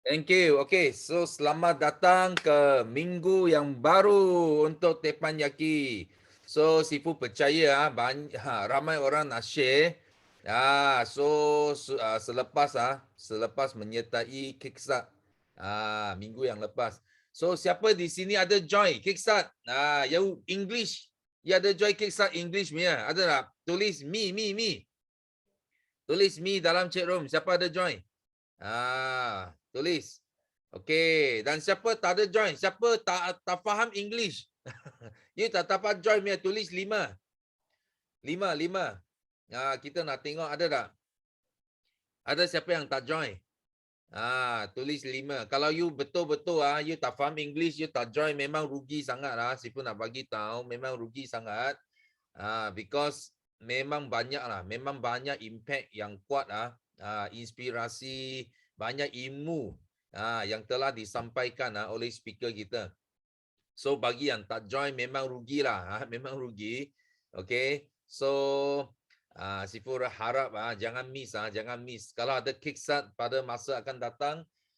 Thank you. Okay, so selamat datang ke minggu yang baru untuk Teppanyaki. So Sifu percaya ramai orang nak share. Selepas menyertai Kickstart minggu yang lepas. So siapa di sini ada join Kickstart? You English. Ya ada join Kickstart English punya. Ada tak? Tulis me. Tulis me dalam chat room. Siapa ada join? Tulis. Okey, dan siapa tak ada join? Siapa tak faham English? You tak dapat join punya, tulis 5. 5. Kita nak tengok ada tak? Ada siapa yang tak join? Tulis 5. Kalau you betul-betul you tak faham English, you tak join, memang rugi sangat lah. Siapa nak bagi tahu, memang rugi sangat. Because memang banyak impact yang kuat inspirasi, banyak ilmu yang telah disampaikan oleh speaker kita. So bagi yang tak join memang rugilah, memang rugi. Okay, so Sifu harap jangan miss. Kalau ada kickstart pada masa akan datang,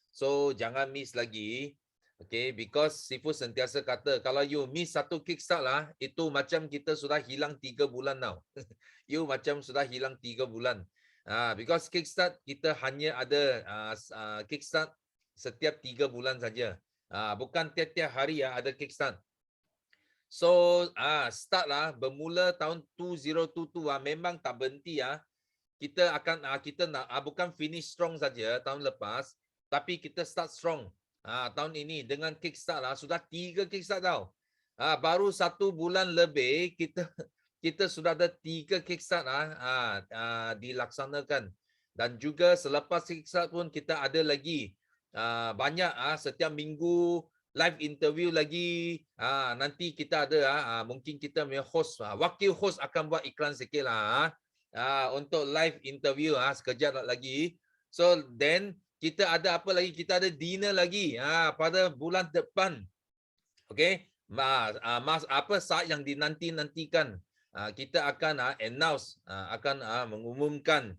so jangan miss lagi. Okay, because Sifu sentiasa kata kalau you miss satu kickstart lah, itu macam kita sudah hilang 3 bulan now. You macam sudah hilang 3 bulan. Because kickstart kita hanya ada kickstart setiap 3 bulan saja. Bukan tiap-tiap hari ada kickstart. So start lah bermula tahun 2022 memang tak berhenti kita akan kita nak bukan finish strong saja tahun lepas, tapi kita start strong. Tahun ini dengan kickstart sudah 3 kickstart tau. Baru 1 bulan lebih kita sudah ada 3 kickstart dilaksanakan. Dan juga selepas kickstart pun kita ada lagi banyak setiap minggu live interview lagi. Nanti kita ada mungkin kita punya host, wakil host akan buat iklan sikit lah untuk live interview sekejap lagi. So then kita ada apa lagi? Kita ada dinner lagi pada bulan depan. Okay, saat yang dinanti-nantikan. Kita akan announce, akan mengumumkan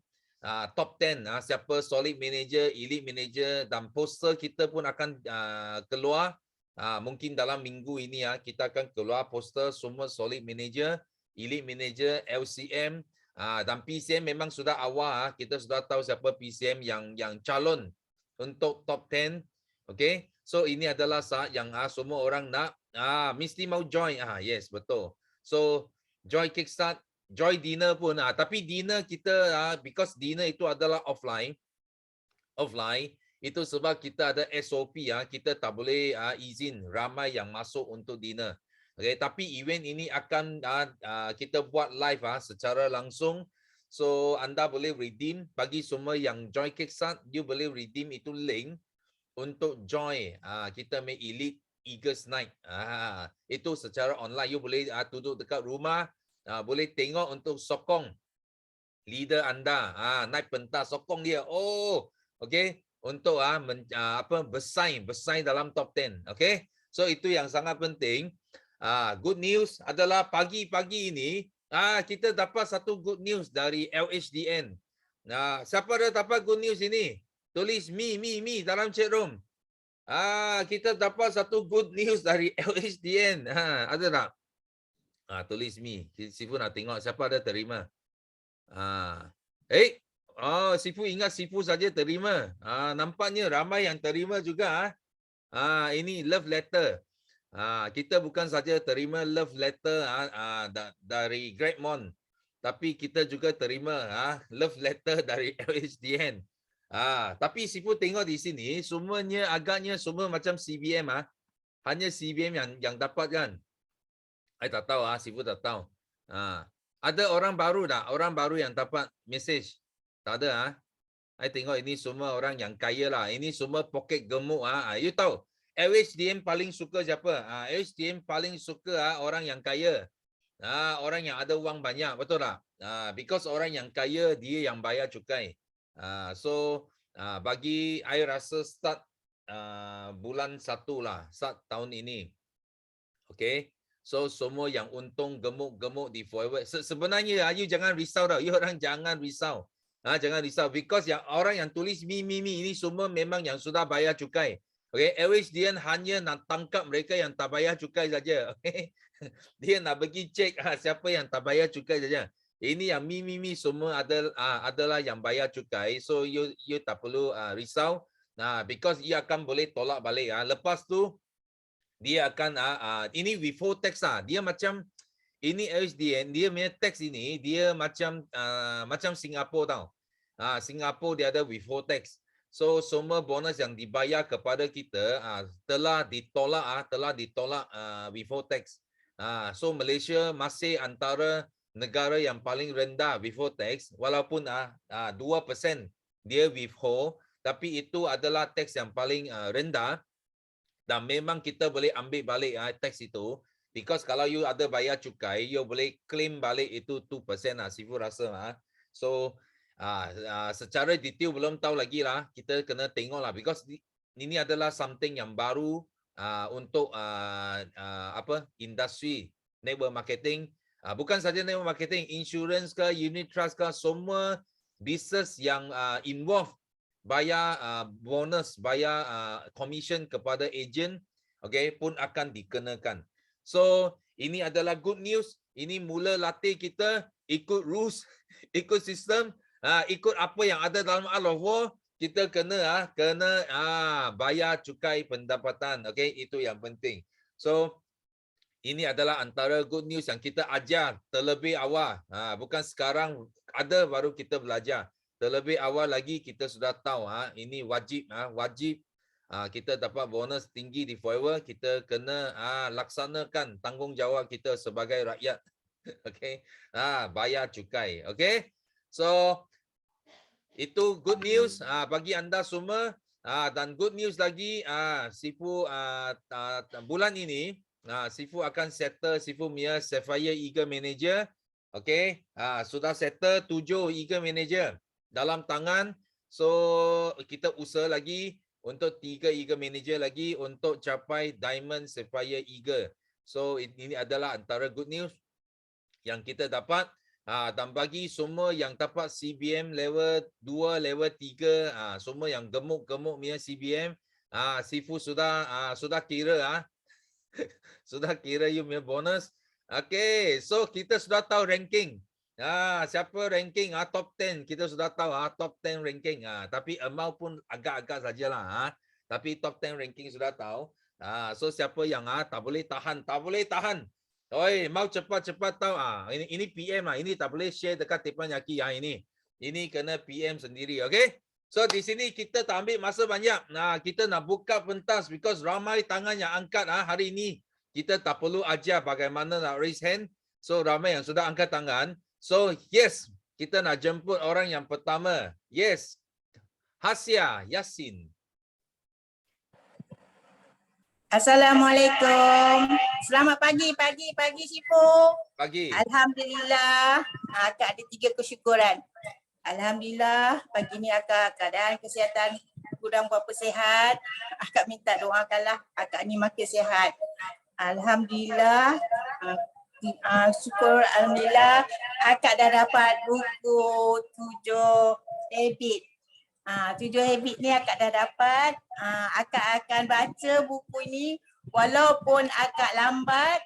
top 10 siapa solid manager, elite manager, dan poster kita pun akan keluar. Mungkin dalam minggu ini kita akan keluar poster semua solid manager, elite manager, LCM dan PCM. Memang sudah awal kita sudah tahu siapa PCM yang calon untuk top 10. Okay, so ini adalah saat yang semua orang nak mesti mau join. Yes, betul. So join kickstart, join dinner pun. Tapi dinner kita because dinner itu adalah offline itu sebab kita ada SOP kita tak boleh izin ramai yang masuk untuk dinner. Okay, tapi event ini akan kita buat live secara langsung. So anda boleh redeem bagi semua yang join kickstart, you boleh redeem itu link untuk join kita main Elite Eagles Night. Itu secara online. You boleh duduk dekat rumah, boleh tengok untuk sokong leader anda. Naik pentas sokong dia. Okay, untuk bersaing dalam top 10. Okay, so itu yang sangat penting. Good news adalah pagi-pagi ini kita dapat satu good news dari LHDN. Siapa dah dapat good news ini? Tulis me dalam chat room. Kita dapat satu good news dari LHDN. Ada tak? Tulis me. Sifu nak tengok siapa ada terima. Sifu ingat Sifu saja terima. Nampaknya ramai yang terima juga. Ini love letter. Kita bukan saja terima love letter dari Great Mon, tapi kita juga terima love letter dari LHDN. Tapi Sifu tengok di sini semuanya agaknya semua macam CBM hanya CBM yang dapat kan. Saya tak tahu Sifu tak tahu. Ada orang baru tak? Orang baru yang dapat message? Tak ada saya tengok ini semua orang yang kaya lah. Ini semua poket gemuk You tahu LHDM paling suka siapa? LHDM paling suka orang yang kaya. Orang yang ada wang banyak, betul tak? Because orang yang kaya dia yang bayar cukai. So bagi saya rasa start bulan 1 lah, start tahun ini. Okay, so semua yang untung gemuk-gemuk di forward. Sebenarnya you jangan risau tau. You orang jangan risau. Jangan risau because yang orang yang tulis mi ini semua memang yang sudah bayar cukai. Okay, Airways dia hanya nak tangkap mereka yang tak bayar cukai saja. Okay, dia nak bagi cek siapa yang tak bayar cukai saja. Ini yang mi semua adalah yang bayar cukai. So you tak perlu risau. Because ia akan boleh tolak balik. Lepas tu dia akan ini before tax dia macam ini SDN dia punya tax ini dia macam Singapura tau. Singapura dia ada before tax. So semua bonus yang dibayar kepada kita telah ditolak before tax. So Malaysia masih antara negara yang paling rendah before tax walaupun 2% dia withhold tapi itu adalah tax yang paling rendah dan memang kita boleh ambil balik tax itu. Because kalau you ada bayar cukai, you boleh claim balik itu 2% Sifu rasa. So secara detail belum tahu lagi lah. Kita kena tengok lah. Because ini adalah something yang baru untuk industri network marketing. Bukan saja network marketing, insurance ke, unit trust ke, semua business yang involve bayar bonus, bayar commission kepada agent, okay, pun akan dikenakan. So, ini adalah good news. Ini mula latih kita ikut rules, ikut sistem, ikut apa yang ada dalam Al-Law. Kita kena bayar cukai pendapatan. Okay, itu yang penting. So, ini adalah antara good news yang kita ajar terlebih awal. Bukan sekarang ada baru kita belajar. Terlebih awal lagi kita sudah tahu ini wajib kita dapat bonus tinggi di forever, kita kena laksanakan tanggungjawab kita sebagai rakyat. Okey. Bayar cukai. Okey. So itu good news bagi anda semua. Dan good news lagi Sifu bulan ini Sifu akan settle Sifu punya Sapphire Eagle Manager. Okey. Sudah settle 7 Eagle Manager dalam tangan. So kita usaha lagi untuk 3 Eagle Manager lagi untuk capai Diamond Sapphire Eagle. So ini adalah antara good news yang kita dapat. Dan bagi semua yang dapat CBM level 2, level 3, semua yang gemuk-gemuk punya CBM, Sifu sudah kira sudah kira you punya bonus. Okay, so kita sudah tahu ranking. Siapa ranking top 10 kita sudah tahu top 10 ranking. Tapi amount pun agak-agak sajalah. Tapi top 10 ranking sudah tahu. So siapa yang tak boleh tahan, Oi, mau cepat-cepat tahu ini PM lah. Ini tak boleh share dekat teppanyaki ini. Ini kena PM sendiri, okay? So di sini kita tak ambil masa banyak. Kita nak buka pentas because ramai tangan yang angkat hari ini. Kita tak perlu ajar bagaimana nak raise hand. So ramai yang sudah angkat tangan. So yes, kita nak jemput orang yang pertama. Yes, Hasya Yasin. Assalamualaikum. Selamat pagi Sifu. Pagi. Alhamdulillah, akak ada 3 kesyukuran. Alhamdulillah, pagi ni akak keadaan kesihatan kurang berapa sihat. Akak minta doakanlah akak ni makin sihat. Alhamdulillah, syukur alhamdulillah akak dah dapat buku 7 habit. 7 habit ni akak dah dapat. Akak akan baca buku ni walaupun akak lambat,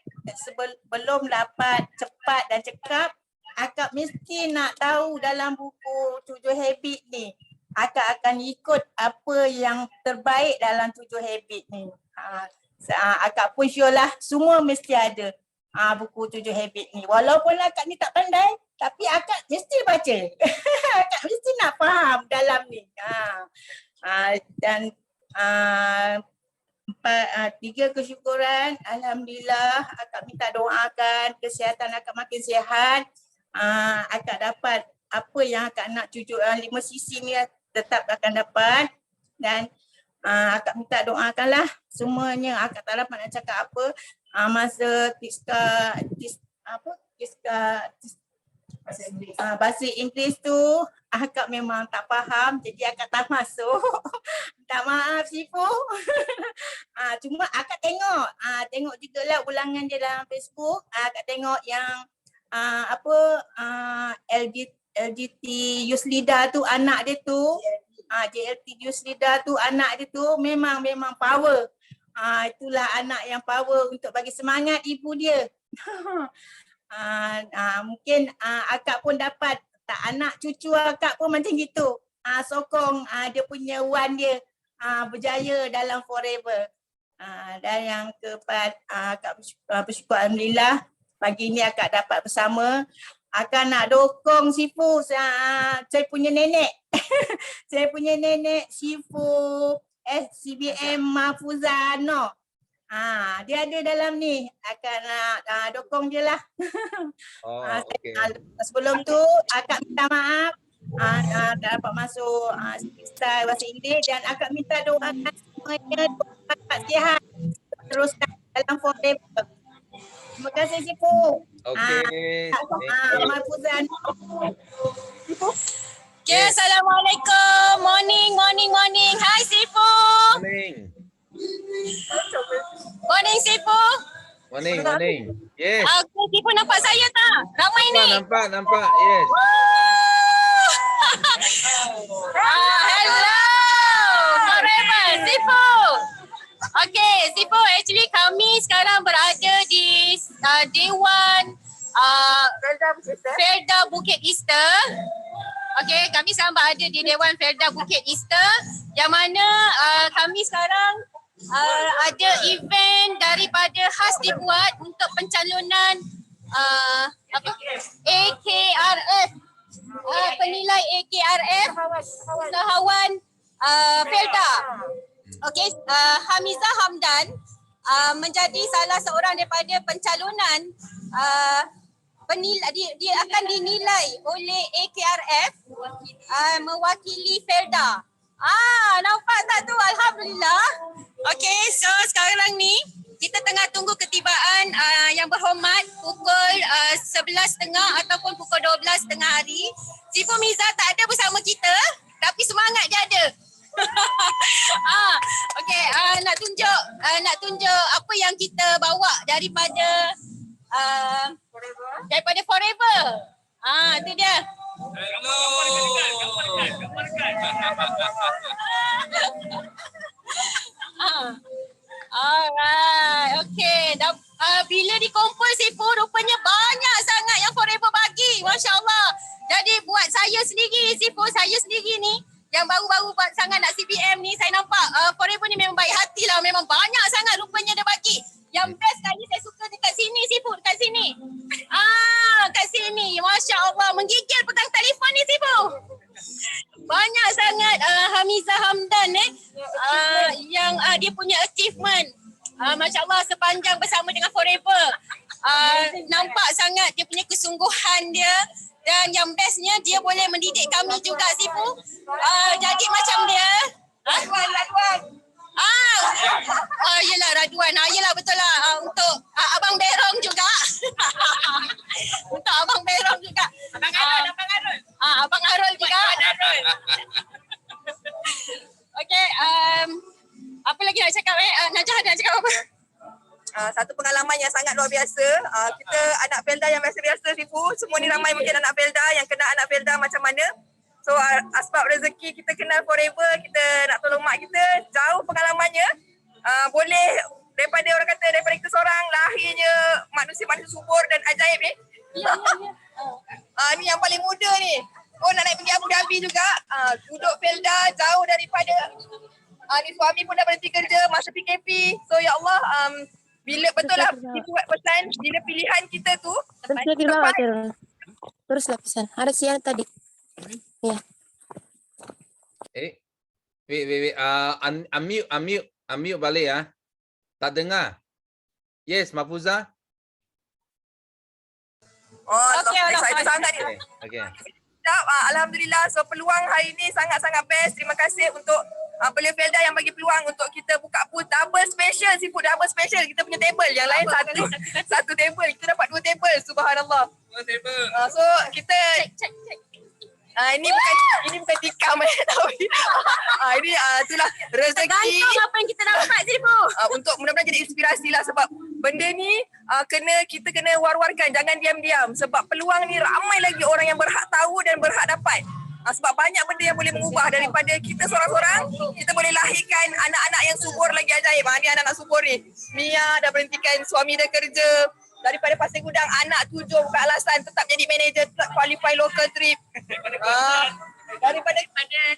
belum dapat cepat dan cekap, akak mesti nak tahu dalam buku 7 habit ni. Akak akan ikut apa yang terbaik dalam 7 habit ni. Akak pun sure lah semua mesti ada buku 7 habit ni. Walaupun akak ni tak pandai, tapi akak mesti baca. Akak mesti nak faham dalam ni. Dan 3 kesyukuran, alhamdulillah akak minta doakan kesihatan akak makin sihat. Akak dapat apa yang akak nak 5 sisi ni tetap akan dapat. Dan akak minta doakanlah semuanya. Akak tak dapat nak cakap apa masa bahasa Inggeris tu akak memang tak faham, jadi akak tak masuk. Minta maaf Sifu. Cuma akak tengok jugalah ulangan dia dalam Facebook. Akak tengok yang LGT Yuslida tu anak dia tu, JLT Yuslida tu anak dia tu memang power. Itulah anak yang power untuk bagi semangat ibu dia. Mungkin akak pun dapat, tak anak cucu akak pun macam gitu. Sokong dia punya wan dia berjaya dalam forever. Dan yang keempat, akak bersyukur Alhamdulillah pagi ni akak dapat bersama. Akak nak dokong Sifu, saya punya nenek. Saya punya nenek Sifu CBM Mahfuzah Noh. Dia ada dalam ni. Akak nak dokong je lah. okey. Sebelum tu akak minta maaf tak dapat masuk style bahasa Inggeris dan akak minta doakan semuanya akak sihat teruskan dalam forever. Terima kasih Sifu. Okey. Thank you. Mahfuzah Noh. Sifu. Okay, Yes. Assalamualaikum. Morning. Hai Sifu. Morning. Morning Sifu. Morning. Yes. Aku Sifu nampak saya tak? Ramai ni. Nampak. Yes. Hello. Forever Sifu. Okay, Sifu, actually kami sekarang berada di Dewan Felda Bukit Easter. Okay, kami sekarang berada di Dewan Felda Bukit Easter yang mana kami sekarang ada event daripada khas dibuat untuk pencalonan AKRF, penilai AKRF usahawan Felda. Okay, Hamizah Hamdan menjadi salah seorang daripada pencalonan dia akan dinilai oleh AKRF mewakili Felda. Nampak tak tu? Alhamdulillah. Okay, so sekarang ni kita tengah tunggu ketibaan yang berhormat pukul 11.30 ataupun pukul 12.30 hari. Sifu Miza tak ada bersama kita tapi semangat dia ada. Okay, nak tunjuk apa yang kita bawa daripada Forever. Tu dia. Hello. Alright, okay. Bila dikumpul Sifu, rupanya banyak sangat yang Forever bagi. Masya Allah. Jadi buat saya sendiri Sifu, saya sendiri ni yang baru-baru sangat nak CBM ni, saya nampak Forever ni memang baik hati lah. Memang banyak sangat rupanya dia bagi. Yang best kali saya suka dekat sini Sifu, dekat sini. Kat sini. Masya Allah. Menggigil pegang telefon ni Sifu. Banyak sangat Hamizah Hamdan yang dia punya achievement. Masya Allah sepanjang bersama dengan Forever. Nampak sangat dia punya kesungguhan dia. Dan yang bestnya dia boleh mendidik kami juga Sifu. Jadi macam dia. Raduan. Yelah Raduan. Yelah betul lah. Untuk Abang Berong juga. Untuk Abang Berong juga. Abang Arul juga. Okay. Apa lagi nak cakap Najah ada nak cakap apa? Satu pengalaman yang sangat luar biasa. Kita anak Felda yang biasa-biasa Sifu. Semua ni ramai mungkin anak Felda yang kenal anak Felda macam mana. So asbab rezeki kita kenal Forever, kita nak tolong mak kita. Jauh pengalamannya. Boleh daripada orang kata daripada kita seorang lahirnya manusia-manusia subur dan ajaib ni. Ni yang paling muda ni. Nak naik pergi Abu Dhabi juga. Duduk Felda jauh daripada ni suami pun dah berhenti kerja masa PKP. So ya Allah, bila betul lah itu buat pesan, bila pilihan kita tu Teruslah pesan. Ada siang tadi. Ya. Wait. Unmute balik ya. Tak dengar. Yes, Mahfuzah. Excited sangat ni. Okay. Alhamdulillah, so peluang hari ni sangat-sangat best. Terima kasih untuk Belia Felda yang bagi peluang untuk kita buka booth double special, seafood double special. Kita punya table, yang lain satu table. Kita dapat 2 table, subhanallah. 2 table. So kita check. Ini bukan tikam tapi ini itulah rezeki. Gantung apa yang kita dapat Sifu. Untuk mudah-mudahan jadi inspirasi lah sebab benda ni kita kena war-warkan, jangan diam-diam sebab peluang ni ramai lagi orang yang berhak tahu dan berhak dapat. Sebab banyak benda yang boleh mengubah daripada kita seorang-seorang, kita boleh lahirkan anak-anak yang subur lagi ajaib. Ni anak-anak subur ni. Mia dah berhentikan suami dia kerja. Daripada Pasir Gudang, anak 7 bukan alasan tetap jadi manager, tetap qualify local trip. Daripada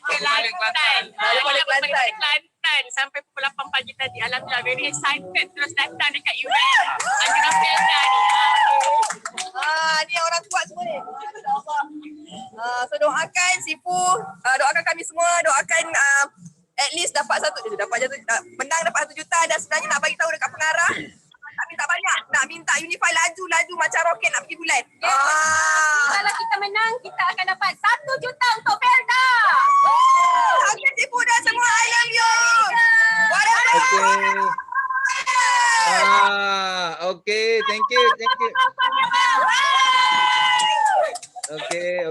Kelantan. Daripada Kelantan. Kelantan sampai pukul 8 pagi tadi. Alhamdulillah, very excited terus datang dekat event Anjuna Felda ni. Ni orang kuat semua ni. So doakan Sifu, doakan kami semua, doakan at least dapat menang dapat 1 juta dan sebenarnya nak bagi tahu dekat pengarah. Tak minta banyak, nak minta Unify laju macam roket nak pergi bulan. Kalau kita menang, kita akan dapat 1 juta untuk Felda. Okay, Sifu dan semua, I love you. Okay, thank you.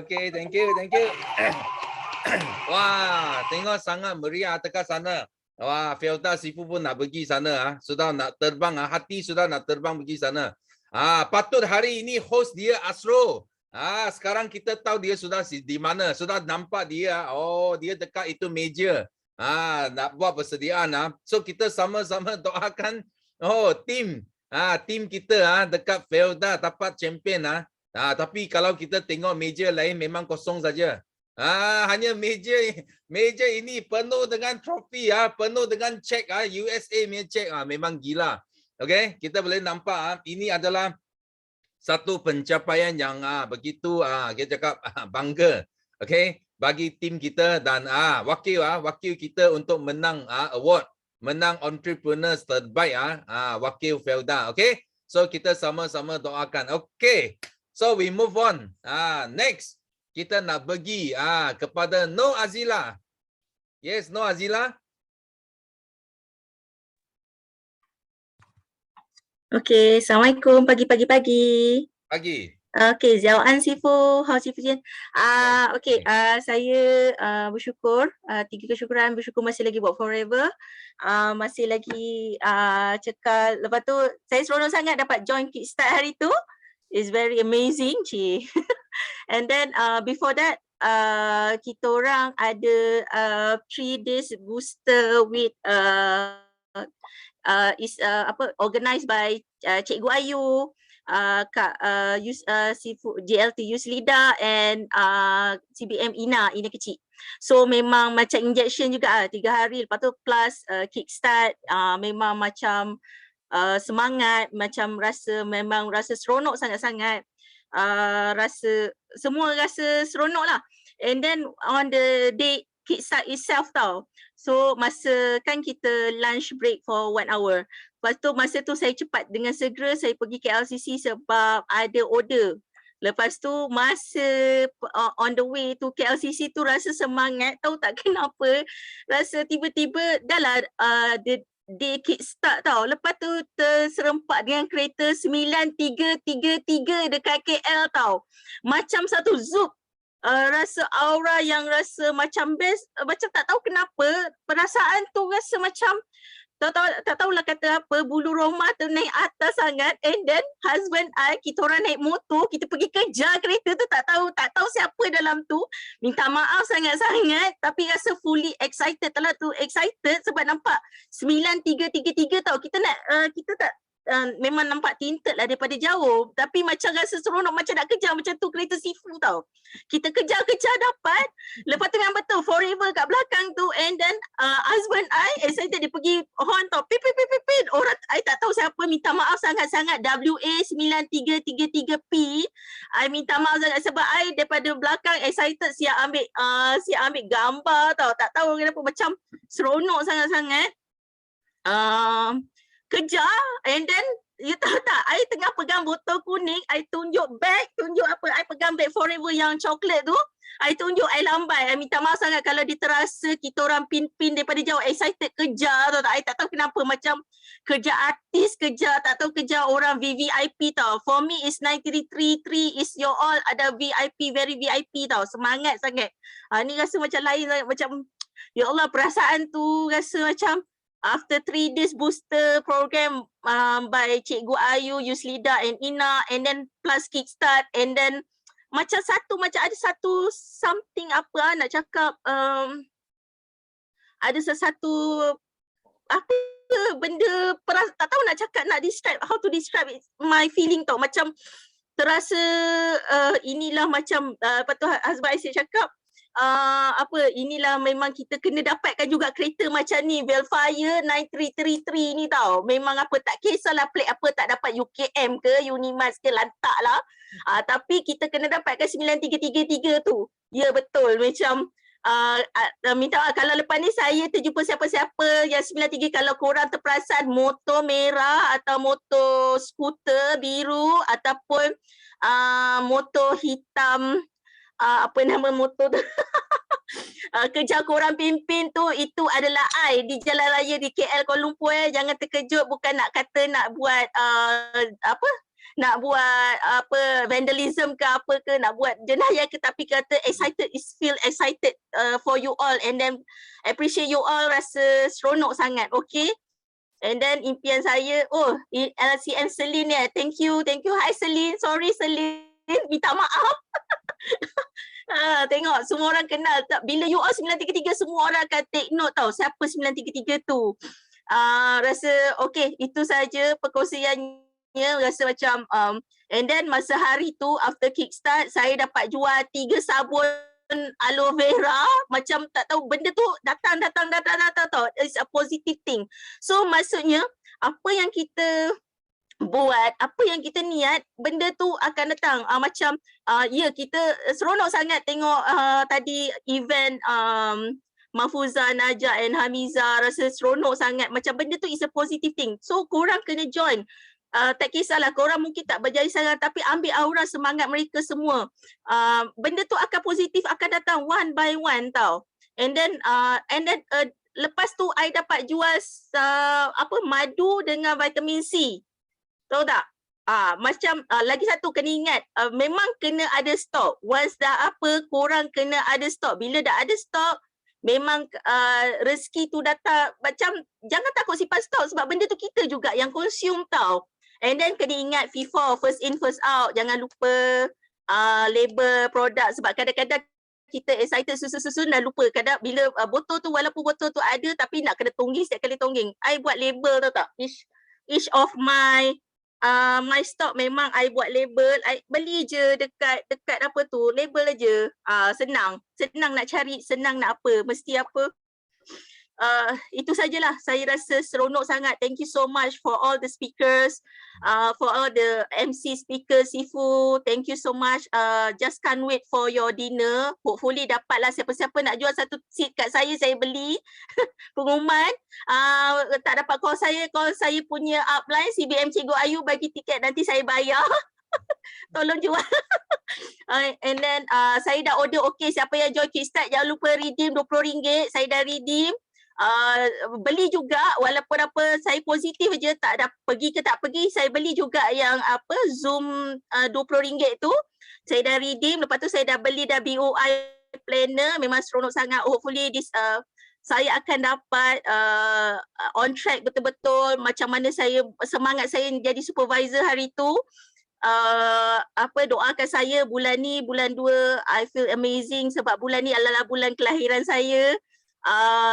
Okay, thank you. Wah, tengok sangat meriah dekat sana. Wah, Felda Sifu pun nak pergi sana. Sudah nak terbang, hati sudah nak terbang pergi sana. Patut hari ini host dia Asro. Sekarang kita tahu dia sudah di mana. Sudah nampak dia. Oh, dia dekat itu meja. Nak buat persediaan. So kita sama-sama doakan. Oh, tim kita dekat Felda dapat champion. Tapi kalau kita tengok meja lain memang kosong saja. Hanya meja ini penuh dengan trofi, penuh dengan cek, USA punya cek, memang gila. Okay, kita boleh nampak ini adalah satu pencapaian yang begitu kita cakap bangga. Okay, bagi tim kita dan wakil kita untuk menang award, menang entrepreneurs terbaik wakil Felda. Okay, so kita sama-sama doakan. Okay, so we move on. Next. Kita nak pergi kepada No Azila. Yes, No Azila. Okay, Assalamualaikum. Pagi. Pagi. Okay, Ziawan Sifu. How Sifu Jen? Okay, saya bersyukur. 3 kesyukuran. Bersyukur masih lagi buat Forever. Masih lagi cekal. Lepas tu, saya seronok sangat dapat join Kickstart hari tu. It's very amazing, Cik. And then before that, kita orang ada 3 days booster with organized by Cikgu Ayu, Kak Sifu JLT Yuslida and CBM Ina kecil. So memang macam injection juga 3 hari, lepas tu plus kickstart, memang macam semangat, macam memang rasa seronok sangat-sangat. Semua rasa seronok lah. And then on the day kickstart itself tau. So masa kan kita lunch break for 1 hour. Lepas tu masa tu saya cepat dengan segera saya pergi KLCC sebab ada order. Lepas tu masa on the way to KLCC tu rasa semangat, tahu tak kenapa. Rasa tiba-tiba dah lah day kickstart tau. Lepas tu terserempak dengan kereta 9333 dekat KL tau. Macam satu zoom. Rasa aura yang rasa macam best. Macam tak tahu kenapa. Perasaan tu rasa macam tak tahulah kata apa, bulu roma tu naik atas sangat. And then husband I, kita orang naik motor, kita pergi kejar kereta tu, tak tahu siapa dalam tu. Minta maaf sangat-sangat tapi rasa fully excited lah tu, excited sebab nampak 9333 tau. Kita tak memang nampak tinted lah daripada jauh, tapi macam rasa seronok macam nak kejar macam tu kereta Sifu tau. Kita kejar dapat. Lepas tu memang betul Forever kat belakang tu. And then husband I excited, dia pergi horn tau, pip. Orang I tak tahu siapa, minta maaf sangat-sangat. WA9333P. I minta maaf sangat sebab I daripada belakang excited siap ambil gambar tau. Tak tahu kenapa macam seronok sangat-sangat. Kejar, and then you tahu tak, I tengah pegang botol kuning, I tunjuk apa, I pegang bag Forever yang coklat tu, I tunjuk, I lambai. I minta maaf sangat kalau dia terasa kita orang pin daripada jauh excited kejar tau. I tak tahu kenapa, macam kejar artis, tak tahu kejar orang VVIP tau. For me is 9333 is your all ada VIP, very VIP tau. Semangat sangat. Ni rasa macam lain, macam ya Allah, perasaan tu rasa macam after 3 days booster program by Cikgu Ayu, Yuslida and Ina, and then plus Kickstart, and then macam ada satu something apa nak cakap, ada sesuatu apa benda tak tahu nak cakap, nak describe, how to describe it, my feeling tau, macam terasa inilah macam apa tu Husband Aisy cakap, inilah memang kita kena dapatkan juga kereta macam ni, Velfire 9333 ni tau. Memang apa tak kisahlah plate apa tak dapat, UKM ke Unimas ke lantak lah. Tapi kita kena dapatkan 9333 tu. Ya betul, macam minta maaf kalau lepas ni saya terjumpa siapa-siapa yang 93, kalau korang terperasan motor merah atau motor skuter biru ataupun motor hitam, apa nama motor tu kejar korang pimpin tu, itu adalah I di jalan raya di KL Kuala Lumpur. Jangan terkejut, bukan nak kata nak buat vandalism ke apa ke, nak buat jenayah ke, tapi kata excited, feel excited for you all, and then appreciate you all, rasa seronok sangat. Okay, and then impian saya, LCM Celine ya, thank you, hi Celine, sorry Celine, minta maaf. Tengok semua orang kenal tak, bila you all 933 semua orang akan take note tau siapa 933 tu. Rasa okay, itu saja perkongsiannya, rasa macam and then masa hari tu after Kickstart saya dapat jual 3 sabun aloe vera, macam tak tahu benda tu datang tau. It's a positive thing. So maksudnya apa yang kita buat, apa yang kita niat, benda tu akan datang. Macam ya, kita seronok sangat tengok tadi event Mahfuza, Najah and Hamiza, rasa seronok sangat. Macam benda tu is a positive thing. So korang kena join. Tak kisahlah korang mungkin tak berjaya sangat, tapi ambil aura semangat mereka semua. Benda tu akan positif, akan datang one by one tau. And then lepas tu I dapat jual madu dengan vitamin C. Tahu tak? Macam lagi satu kena ingat, memang kena ada stok. Once dah korang kena ada stok. Bila dah ada stok, memang rezeki tu datang. Macam jangan takut simpan stok, sebab benda tu kita juga yang consume tau. And then kena ingat FIFO, first in first out. Jangan lupa label produk, sebab kadang-kadang kita excited susun-susun dah lupa. Kadang bila botol tu, walaupun botol tu ada, tapi nak kena tongging setiap kali tongging. I buat label, tahu tak? Each of my stock memang I buat label. I beli je dekat apa tu, label aja. Senang nak cari, senang nak apa, mesti apa. Itu sajalah, saya rasa seronok sangat. Thank you so much for all the speakers, for all the MC speakers, Sifu. Thank you so much. Just can't wait for your dinner. Hopefully dapatlah siapa-siapa nak jual satu seat kat saya beli. Pengumuman. Tak dapat call saya punya upline CBM Cikgu Ayu bagi tiket, nanti saya bayar. Tolong jual. And then saya dah order. Okay, siapa yang join Kickstart jangan lupa redeem RM20. Saya dah redeem. Beli juga, walaupun saya positif je, tak ada pergi ke tak pergi, saya beli juga yang Zoom RM20 tu. Saya dah redeem, lepas tu saya dah beli dah BOI planner. Memang seronok sangat. Hopefully saya akan dapat on track betul-betul macam mana semangat saya jadi supervisor hari tu. Doakan saya bulan ni, bulan 2, I feel amazing sebab bulan ni adalah bulan kelahiran saya.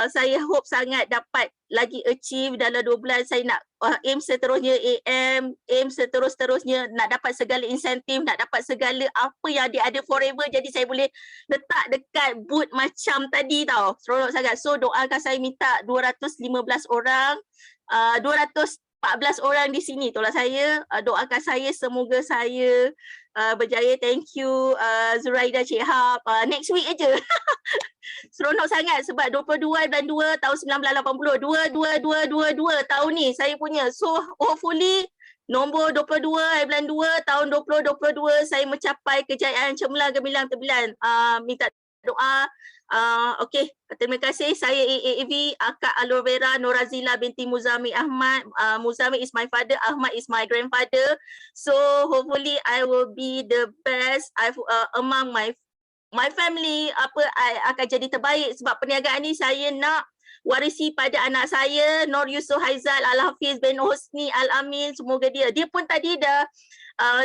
Saya hope sangat dapat lagi achieve dalam 2 bulan. Saya nak aim seterusnya AM, aim seterus-terusnya nak dapat segala insentif, nak dapat segala apa yang ada forever. Jadi saya boleh letak dekat booth macam tadi tau. Seronok sangat. So doakan saya, minta 215 orang, 214 orang di sini. Tolak saya, doakan saya semoga saya berjaya. Thank you Zuraida, Cik Hab. Next week aja. Seronok sangat sebab 22 bulan 2 tahun 1980. 22 tahun ni saya punya. So hopefully nombor 22 bulan 2 tahun 2022 saya mencapai kejayaan cemerlang, gemilang, terbilang. Minta doa. Okay, terima kasih. Saya AAV, Akak Aloe Vera Norazila binti Muzami Ahmad. Muzami is my father, Ahmad is my grandfather. So hopefully I will be the best among my family. I akan jadi terbaik sebab perniagaan ni saya nak warisi pada anak saya Nur Yusof Haizal Al-Hafiz bin Husni Al-Amin, semoga dia pun tadi dah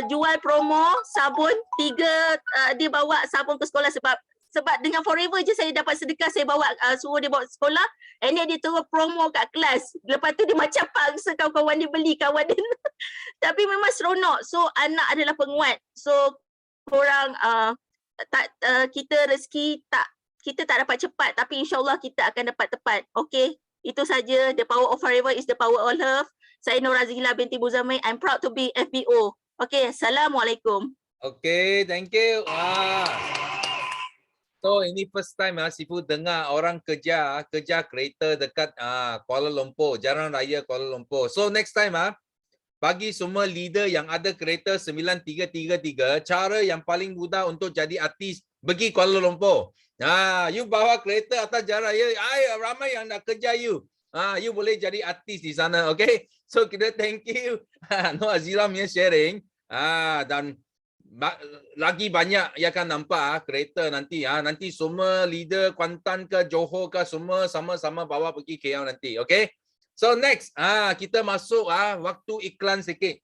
jual promo sabun 3, dia bawa sabun ke sekolah sebab dengan Forever je saya dapat sedekah, saya bawa suruh dia bawa ke sekolah, and then dia terus promo kat kelas. Lepas tu dia macam paksa kawan-kawan dia beli, kawan dia. Tapi memang seronok. So anak adalah penguat. So korang kita rezeki kita tak dapat cepat, tapi insyaAllah kita akan dapat tepat. Okay, itu saja. The power of Forever is the power of love. Saya Nur Razila binti Buzamai. I'm proud to be FBO. Okay, Assalamualaikum. Okay, thank you. So ini first time Sifu dengar orang kerja kereta dekat Kuala Lumpur, Jalan Raya Kuala Lumpur. So next time bagi semua leader yang ada kereta 9333, cara yang paling mudah untuk jadi artis pergi Kuala Lumpur. You bawa kereta atas jalan raya, ramai yang nak kerja you. You boleh jadi artis di sana, okay? So kita thank you Nur Azila punya sharing. Dan lagi banyak yang akan nampak kereta nanti. Nanti semua leader Kuantan ke Johor ke semua sama-sama bawa pergi KL nanti, okay? So next, kita masuk waktu iklan sikit.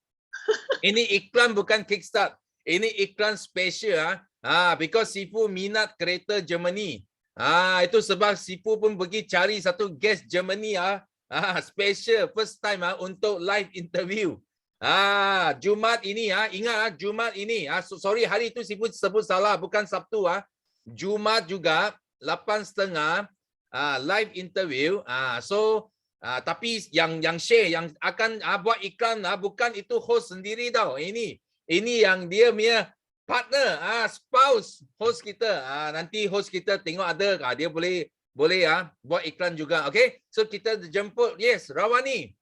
Ini iklan bukan kickstart. Ini iklan special because Sifu minat kereta Germany. Itu sebab Sifu pun pergi cari satu guest Germany special first time untuk live interview. Jumaat ini ingat Jumaat ini. Sorry hari itu Sifu sebut salah, bukan Sabtu Jumaat juga 8.30 live interview. Tapi yang share, yang akan buat iklan bukan itu host sendiri tau. Ini yang dia punya partner, spouse host kita. Nanti host kita tengok ada dia boleh buat iklan juga. Okay, so kita jemput Rawani.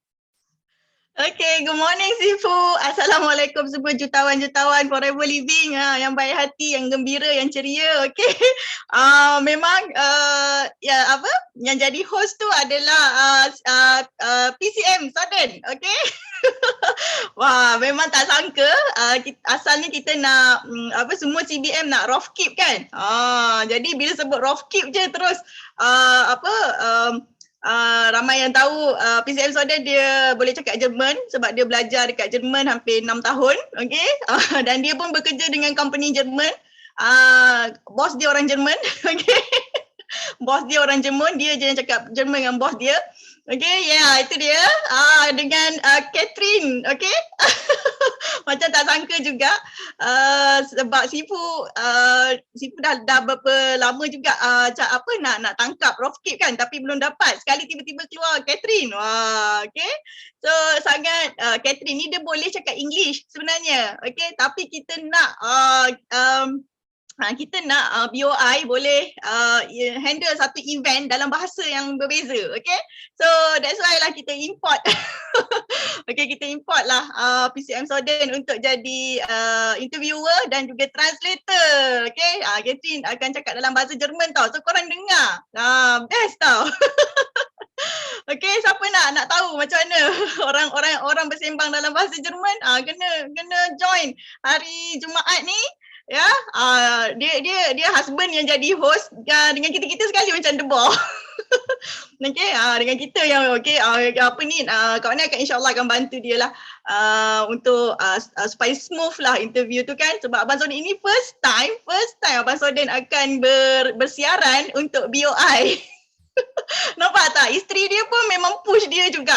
Okay, good morning Sifu. Assalamualaikum semua jutawan-jutawan Forever Living yang baik hati, yang gembira, yang ceria. Okay. Memang yang jadi host tu adalah PCM Soden. Okay. Wah, memang tak sangka asalnya kita nak semua CBM nak Rofkip kan. Jadi bila sebut Rofkip je terus ramai yang tahu PCM Soden dia boleh cakap Jerman sebab dia belajar dekat Jerman hampir 6 tahun. Okay. Dan dia pun bekerja dengan company Jerman. Bos dia orang Jerman. Okay. Bos dia orang Jerman, dia je yang cakap Jerman dengan bos dia. Okay, itu dia. Dengan Catherine, okay. Macam tak sangka juga sebab Sifu dah berapa lama juga nak tangkap Rofkip kan, tapi belum dapat. Sekali tiba-tiba keluar Catherine. Wah, okay. So sangat Catherine ni dia boleh cakap English sebenarnya. Okay, tapi kita nak BOI boleh handle satu event dalam bahasa yang berbeza. Okay, so that's why lah kita import. Okay, kita import lah PCM Soden untuk jadi interviewer dan juga translator. Okay, Catherine akan cakap dalam bahasa Jerman tau, so korang dengar. Best tau. Okay, siapa nak tahu macam mana orang bersembang dalam bahasa Jerman, kena join hari Jumaat ni. Ya, dia husband yang jadi host dengan kita sekali macam debor. Okay, dengan kita yang kawan ni akan insyaAllah akan bantu dia lah untuk supaya smooth lah interview tu kan, sebab Abang Soden ini first time Abang Soden akan bersiaran untuk BOI. Nampak tak? Isteri dia pun memang push dia juga.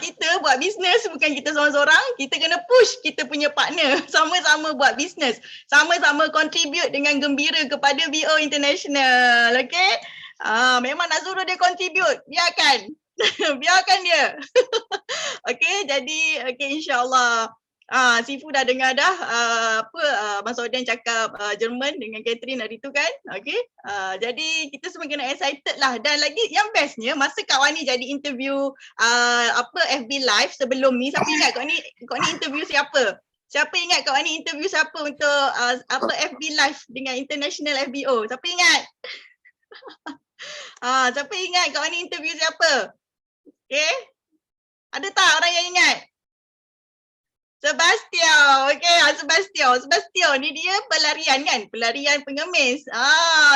Kita buat bisnes bukan kita seorang-seorang, kita kena push kita punya partner. Sama-sama buat bisnes, sama-sama contribute dengan gembira kepada BO International. Okay? Memang nak suruh dia contribute, biarkan. Biarkan dia. Okay, jadi insyaAllah. Sifu dah dengar dah Abang Soden cakap Jerman dengan Catherine hari tu kan. Okay, jadi kita semua kena excited lah. Dan lagi yang bestnya masa Kak Wani jadi interview FB Live sebelum ni, siapa ingat Kak Wani interview siapa? Siapa ingat Kak Wani interview siapa untuk FB Live dengan International FBO? Siapa ingat? Siapa ingat Kak Wani interview siapa? Okay, ada tak orang yang ingat? Sebastian. Okay, Sebastian ni dia pelarian kan, pelarian pengemis.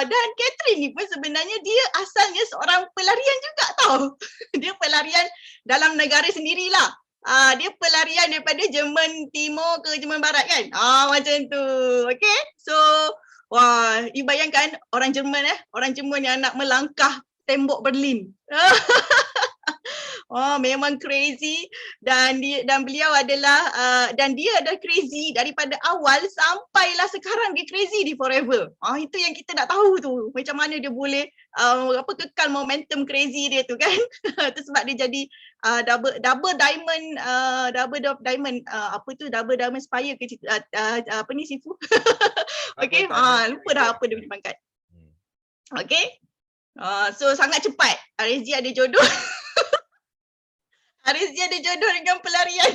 Dan Catherine ni pun sebenarnya dia asalnya seorang pelarian juga tau. Dia pelarian dalam negara sendirilah. Dia pelarian daripada Jerman Timur ke Jerman Barat kan. Macam tu. Okay, so wah, you bayangkan orang Jerman yang nak melangkah tembok Berlin. Memang crazy dan beliau adalah dan dia adalah crazy daripada awal sampailah sekarang dia crazy di Forever. Itu yang kita nak tahu tu. Macam mana dia boleh kekal momentum crazy dia tu kan. Itu sebab dia jadi double diamond double diamond spire ke apa ni Sifu. Okey, lupa dah apa dia punya pangkat. Okey. So sangat cepat. Arezzi ada jodoh. Arezzi ada jodoh dengan pelarian.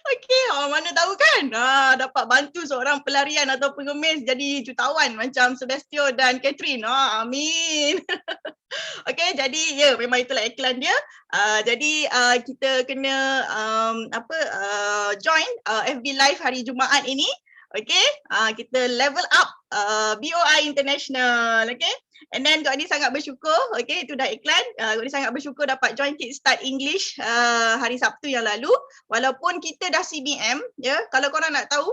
Okey, mana tahu kan. Dapat bantu seorang pelarian atau pengemis jadi jutawan macam Sebastian dan Catherine. Amin. Okey, jadi memang itulah iklan dia. Jadi kita kena join FB Live hari Jumaat ini. Okey, kita level up BOI International. Okey. And then Kak Ni sangat bersyukur, okay, itu dah iklan. Kak Ni sangat bersyukur dapat join Kickstart English hari Sabtu yang lalu. Walaupun kita dah CBM, kalau korang nak tahu,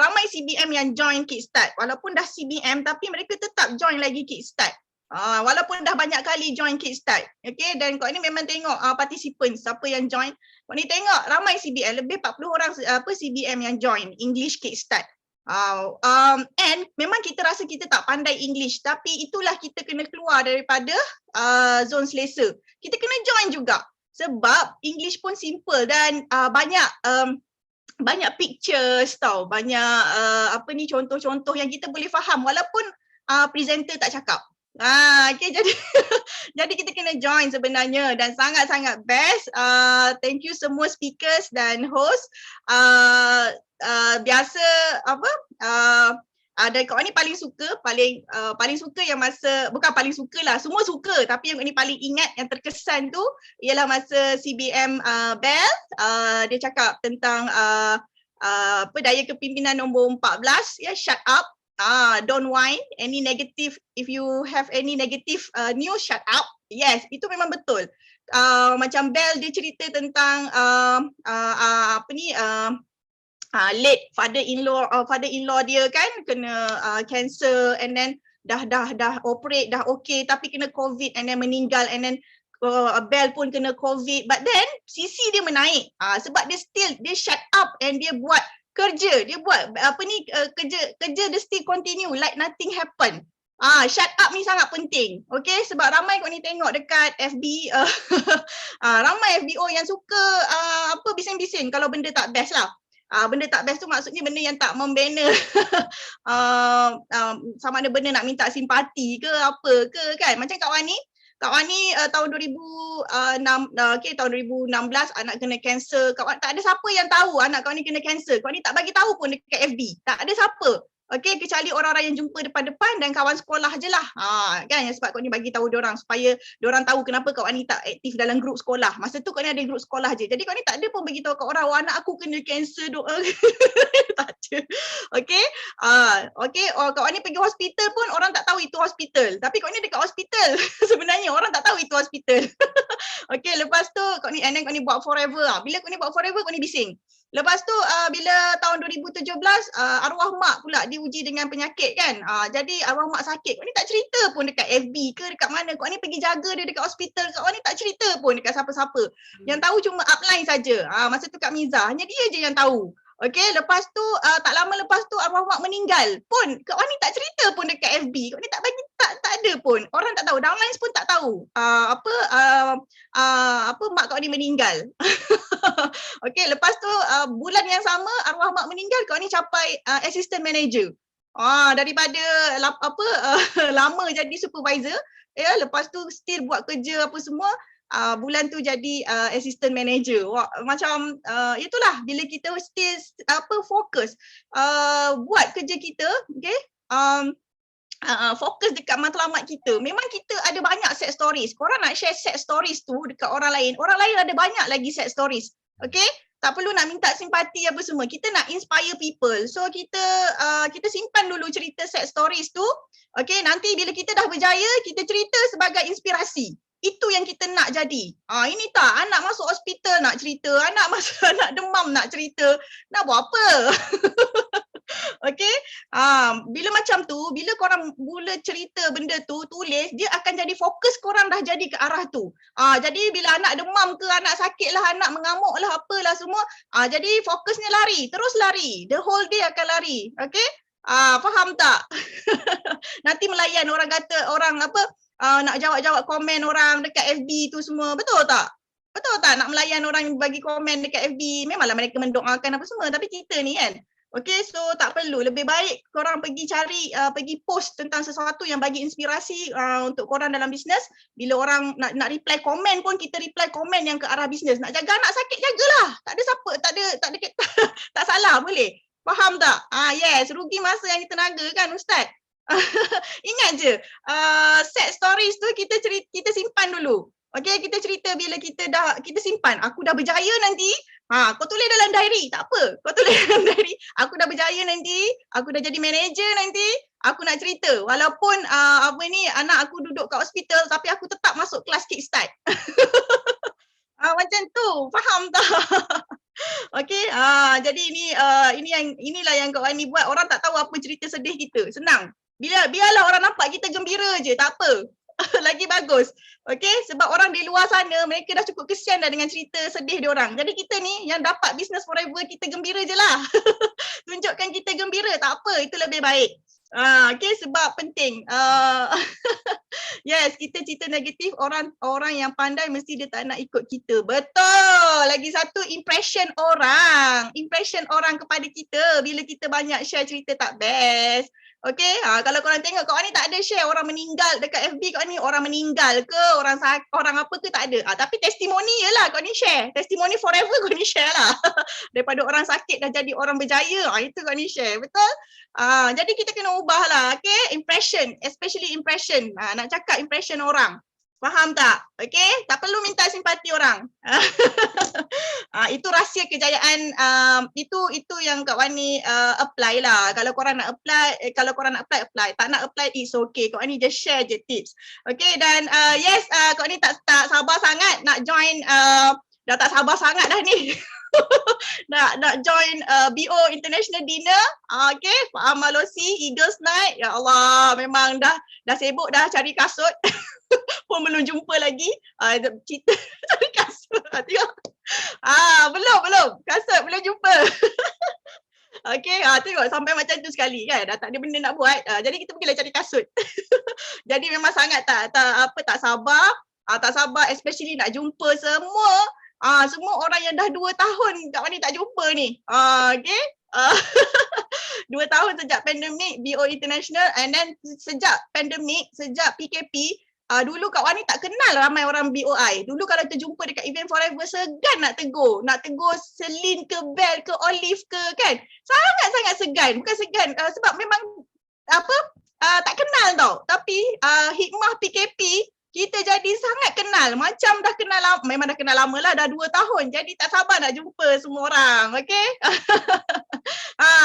ramai CBM yang join Kickstart. Walaupun dah CBM tapi mereka tetap join lagi Kickstart. Walaupun dah banyak kali join Kickstart. Okay, dan Kak Ni memang tengok participants, siapa yang join. Kak Ni tengok ramai CBM, lebih 40 orang CBM yang join English Kickstart. And memang kita rasa kita tak pandai English, tapi itulah kita kena keluar daripada zone selesa. Kita kena join juga sebab English pun simple dan banyak pictures tau, banyak contoh-contoh yang kita boleh faham walaupun presenter tak cakap. Okay, jadi kita kena join sebenarnya dan sangat-sangat best. Thank you semua speakers dan host. Biasa dan Kak Ni paling suka yang masa, bukan paling suka lah, semua suka, tapi yang Kak Ni paling ingat yang terkesan tu ialah masa CBM Bell, dia cakap tentang daya kepimpinan nombor 14, shut up. Don't whine, any negative, if you have any negative news, shut up. Yes, itu memang betul. Macam Bell dia cerita tentang late father-in-law dia kan kena cancer and then dah operate, dah okay tapi kena COVID and then meninggal and then Bell pun kena COVID but then CC dia menaik sebab dia shut up and dia buat kerja, dia buat kerja dia still continue like nothing happen. Shut up ni sangat penting. Okay, sebab ramai kau ni tengok dekat FB ramai FBO yang suka bising-bising kalau benda tak best lah. Benda tak best tu maksudnya benda yang tak membina sama ada benda nak minta simpati ke apa ke kan. Macam Kak Wani tahun 2016 anak kena kanser. Tak ada siapa yang tahu anak Kak Wani kena kanser. Kak Wani tak bagi tahu pun dekat FB. Tak ada siapa. Okey, kecuali orang-orang yang jumpa depan-depan dan kawan sekolah je lah. Kan yang sebab Kak Ni bagi tahu diorang supaya diorang tahu kenapa Kak Ni tak aktif dalam grup sekolah. Masa tu Kak Ni ada grup sekolah je. Jadi Kak Ni tak ada pun bagi tahu kat orang, anak aku kena kanser doa. Tak ada. Okey. Okey, Kak Ni pergi hospital pun orang tak tahu itu hospital. Tapi Kak Ni dekat hospital. Sebenarnya orang tak tahu itu hospital. Okey, lepas tu Kak Ni buat Forever. Bila Kak Ni buat Forever, Kak Ni bising. Lepas tu bila tahun 2017 arwah mak pula diuji dengan penyakit kan. Jadi arwah mak sakit. Kak Ni tak cerita pun dekat FB ke dekat mana. Kak Ni pergi jaga dia dekat hospital. Kak Ni tak cerita pun dekat siapa-siapa. Yang tahu cuma upline saja. Masa tu Kak Miza. Hanya dia je yang tahu. Okey, lepas tu tak lama lepas tu arwah mak meninggal. Pun Kak Ni tak cerita pun dekat FB. Kak Ni tak bagi tak ada pun. Orang tak tahu. Downlines pun tak tahu. Mak Kak Ni meninggal. Okey, lepas tu bulan yang sama arwah mak meninggal, Kak Ni capai assistant manager. Daripada lama jadi supervisor, lepas tu still buat kerja apa semua, bulan tu jadi assistant manager. Macam itulah bila kita still fokus buat kerja kita, okey. Fokus dekat matlamat kita. Memang kita ada banyak set stories. Korang nak share set stories tu dekat orang lain ada banyak lagi set stories. Okay? tak perlu nak minta simpati apa semua. Kita nak inspire people. So kita simpan dulu cerita set stories tu. Okay, nanti bila kita dah berjaya, kita cerita sebagai inspirasi. Itu yang kita nak jadi. Ini tak, anak masuk hospital nak cerita, anak demam nak cerita. Nak buat apa? Okay, bila macam tu, bila korang mula cerita benda tu, tulis, dia akan jadi fokus korang dah jadi ke arah tu. Jadi bila anak demam ke, anak sakit lah, anak mengamuk lah, apalah semua, jadi fokusnya lari, terus lari. The whole day akan lari. Okay, faham tak? Nanti melayan orang kata, orang apa, nak jawab-jawab komen orang dekat FB tu semua. Betul tak? Betul tak nak melayan orang bagi komen dekat FB? Memanglah mereka mendoakan apa semua, tapi kita ni kan. Okay, so tak perlu. Lebih baik korang pergi cari, pergi post tentang sesuatu yang bagi inspirasi untuk korang dalam bisnes. Bila orang nak reply komen pun, kita reply komen yang ke arah bisnes. Nak jaga anak sakit, jagalah. Tak ada siapa, tak salah, boleh. Faham tak? Yes, rugi masa yang tenaga kan Ustaz? Ingat je, set stories tu kita simpan dulu. Okay, kita cerita bila kita simpan. Aku dah berjaya nanti. Kau tulis dalam diary, tak apa. Kau tulis dalam diary. Aku dah berjaya nanti. Aku dah jadi manager nanti. Aku nak cerita. Walaupun anak aku duduk kat hospital, tapi aku tetap masuk kelas kickstart. Macam tu, faham tak? Okay, jadi inilah yang Kak Wani buat. Orang tak tahu apa cerita sedih kita. Senang. Biarlah orang nampak kita gembira je, tak apa. Lagi bagus. Okay, sebab orang di luar sana mereka dah cukup kesian dah dengan cerita sedih diorang. Jadi kita ni yang dapat business forever, kita gembira je lah. Tunjukkan kita gembira, tak apa, itu lebih baik. Okay, sebab penting. Yes, kita cerita negatif, orang yang pandai mesti dia tak nak ikut kita. Betul. Lagi satu, impression orang. Impression orang kepada kita bila kita banyak share cerita tak best. Okay, kalau korang tengok Kak Wani tak ada share orang meninggal dekat FB. Kak Wani orang meninggal ke, orang apa ke, tak ada. Tapi testimoni je lah Kak Wani share. Testimoni forever Kak Wani share lah. Daripada orang sakit dah jadi orang berjaya, itu Kak Wani share. Betul? Jadi kita kena ubah lah. Okay, impression, especially impression. Nak cakap impression orang. Faham tak? Okay, tak perlu minta simpati orang. Itu rahsia kejayaan. Itu yang Kak Wani apply lah. Kalau korang nak apply, apply. Tak nak apply, it's okay. Kak Wani just share je tips. Okay, dan yes, Kak Wani tak sabar sangat nak join. Dah tak sabar sangat dah ni. nak join BO International Dinner. Okay, Pak Amalosi, Eagles Night. Ya Allah, memang dah sibuk dah cari kasut. Pun belum jumpa lagi. Cerita cari kasut. Tengok. Belum. Kasut belum jumpa. Okay, tengok sampai macam tu sekali kan. Dah tak ada benda nak buat. Jadi kita pergilah cari kasut. Jadi memang sangat tak sabar. Tak sabar especially nak jumpa semua. Semua orang yang dah 2 tahun Kak Wani tak jumpa ni. Okay. 2 tahun sejak pandemik BO International, and then sejak pandemik, sejak PKP, dulu Kak Wani tak kenal ramai orang BOI. Dulu kalau terjumpa dekat event forever, segan nak tegur Celine ke Bell ke Olive ke kan. Sangat-sangat segan. Bukan segan sebab memang tak kenal tau. Tapi hikmah PKP, kita jadi sangat kenal. Macam dah kenal lama, memang dah kenal lama lah, dah 2 tahun. Jadi tak sabar nak jumpa semua orang. Okay.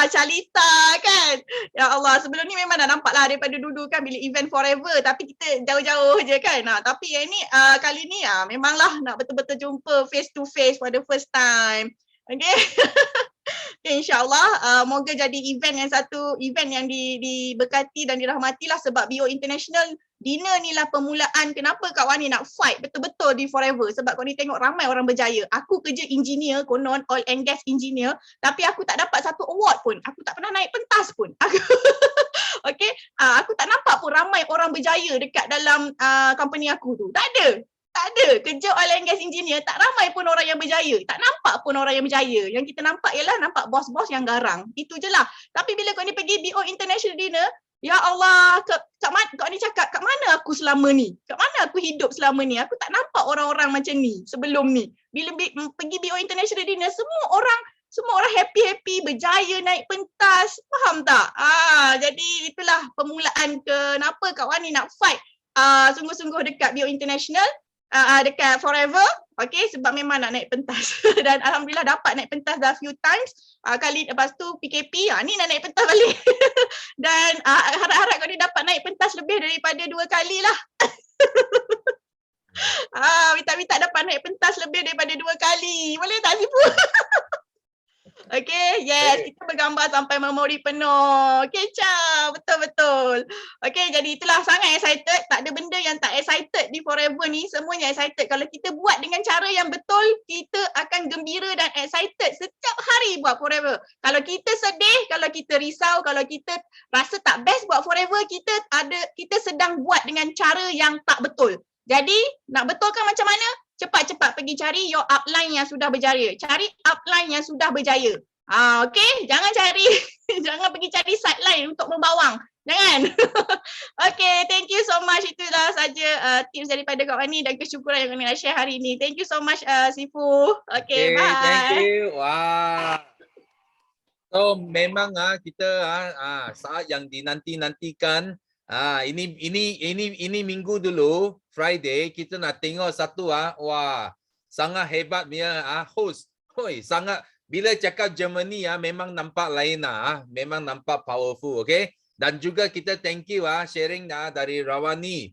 Shalita kan. Ya Allah, sebelum ni memang dah nampak lah daripada dulu kan bila event forever. Tapi kita jauh-jauh je kan. Tapi yang ni kali ni memanglah nak betul-betul jumpa face to face for the first time. Okay. Okay, InsyaAllah moga jadi event yang diberkati dan dirahmatilah, sebab BO International Dinner ni lah permulaan kenapa Kak Wani nak fight betul-betul di forever. Sebab Kak Wani tengok ramai orang berjaya. Aku kerja engineer, konon oil and gas engineer, tapi aku tak dapat satu award pun. Aku tak pernah naik pentas pun. Okay, aku tak nampak pun ramai orang berjaya dekat dalam company aku tu. Tak ada kerja oil and gas engineer, tak ramai pun orang yang berjaya. Tak nampak pun orang yang berjaya. Yang kita nampak ialah nampak bos-bos yang garang. Itu je lah. Tapi bila kau ni pergi BO International Dinner, ya Allah, kau ni cakap, kat mana aku selama ni? Kat mana aku hidup selama ni? Aku tak nampak orang-orang macam ni sebelum ni. Bila pergi BO International Dinner, semua orang happy-happy, berjaya naik pentas. Faham tak? Jadi itulah permulaan kenapa Kak Wani nak fight sungguh-sungguh dekat BO International. Dekat forever. Okay, sebab memang nak naik pentas. Dan alhamdulillah dapat naik pentas dah few times. Kali lepas tu PKP, ni nak naik pentas balik. Dan harap-harap kau ni dapat naik pentas lebih daripada 2 kali lah. Minta-minta dapat naik pentas lebih daripada 2 kali. Boleh tak Sifu? Okay, yes, kita bergambar sampai memori penuh. Okay, Cha, betul-betul. Okay, jadi itulah sangat excited. Tak ada benda yang tak excited di Forever ni. Semuanya excited. Kalau kita buat dengan cara yang betul, kita akan gembira dan excited setiap hari buat Forever. Kalau kita sedih, kalau kita risau, kalau kita rasa tak best buat Forever, kita sedang buat dengan cara yang tak betul. Jadi, nak betulkan macam mana? Cepat-cepat pergi cari your upline yang sudah berjaya. Cari upline yang sudah berjaya. Okay, jangan jangan pergi cari sideline untuk membawang. Jangan. Okay, thank you so much. Itulah saja tips daripada Kak Wani dan kesyukuran yang kami nak share hari ini. Thank you so much Sifu. Okay, bye. Thank you. Wah. So memang kita saat yang dinanti-nantikan. Ini minggu dulu, Friday, kita nak tengok satu wah, sangat hebat punya host. Hoi, sangat bila cakap Germany memang nampak lain memang nampak powerful, okay? Dan juga kita thank you sharing dari Rawani.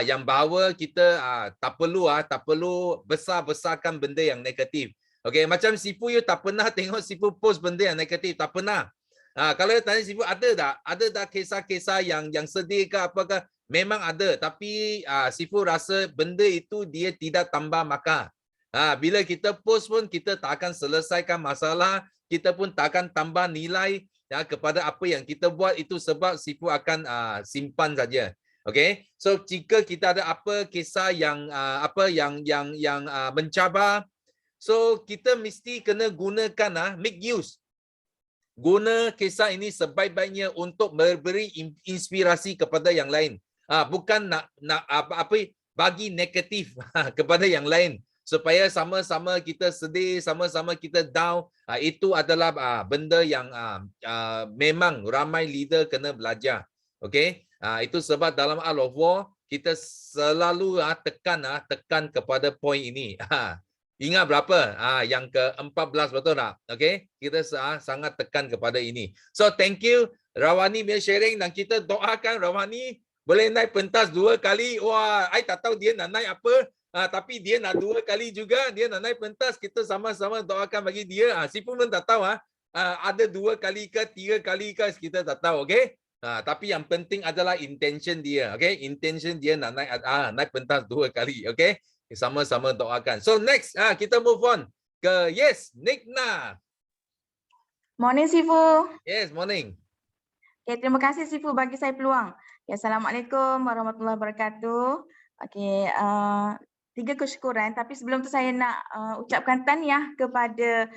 Yang bahawa kita tak perlu besar-besarkan benda yang negatif. Okay, macam Sifu you tak pernah tengok Sifu post benda yang negatif, tak pernah. Kalau tanya Sifu ada tak kisah-kisah yang sedih ke apakah? Memang ada, tapi Sifu rasa benda itu dia tidak tambah maka. Bila kita post pun kita tak akan selesaikan masalah, kita pun tak akan tambah nilai kepada apa yang kita buat, itu sebab Sifu akan simpan saja. Okay, so jika kita ada apa kisah yang mencabar, so kita mesti kena gunakan make use. Guna kisah ini sebaik-baiknya untuk memberi inspirasi kepada yang lain. Bukan nak bagi negatif kepada yang lain supaya sama-sama kita sedih, sama-sama kita down. Itu adalah benda yang memang ramai leader kena belajar. Okay? Itu sebab dalam Art of War kita selalu tekan kepada poin ini. Ingat berapa? Yang ke-14, betul tak? Okay? Kita sangat tekan kepada ini. So, thank you Rawani punya sharing dan kita doakan Rawani boleh naik pentas 2 kali. Wah, I tak tahu dia nak naik apa. Tapi dia nak 2 kali juga. Dia nak naik pentas. Kita sama-sama doakan bagi dia. Sifu pun tak tahu. Ada 2 kali ke 3 kali ke kita tak tahu. Okay? Tapi yang penting adalah intention dia. Okay? Intention dia nak naik pentas 2 kali. Okay? Sama-sama doakan. So next, kita move on ke Nikna. Morning Sifu. Yes, morning. Okay, terima kasih Sifu bagi saya peluang. Okay, Assalamualaikum warahmatullahi wabarakatuh. Okay, 3 kesyukuran, tapi sebelum tu saya nak ucapkan tahniah kepada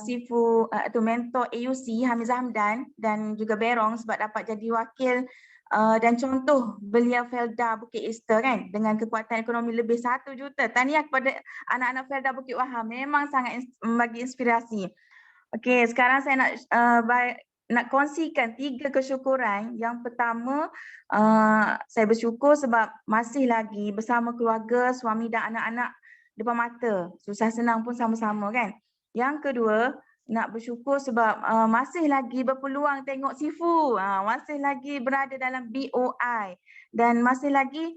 Sifu atau mentor AUC Hamizah Hamdan dan juga Berong sebab dapat jadi wakil dan contoh belia Felda Bukit Easter kan, dengan kekuatan ekonomi lebih 1 juta. Tahniah kepada anak-anak Felda Bukit Waham, memang sangat bagi inspirasi. Okey, sekarang saya nak kongsikan 3 kesyukuran. Yang pertama, saya bersyukur sebab masih lagi bersama keluarga, suami dan anak-anak depan mata. Susah senang pun sama-sama kan. Yang kedua, nak bersyukur sebab masih lagi berpeluang tengok Sifu, masih lagi berada dalam BOI dan masih lagi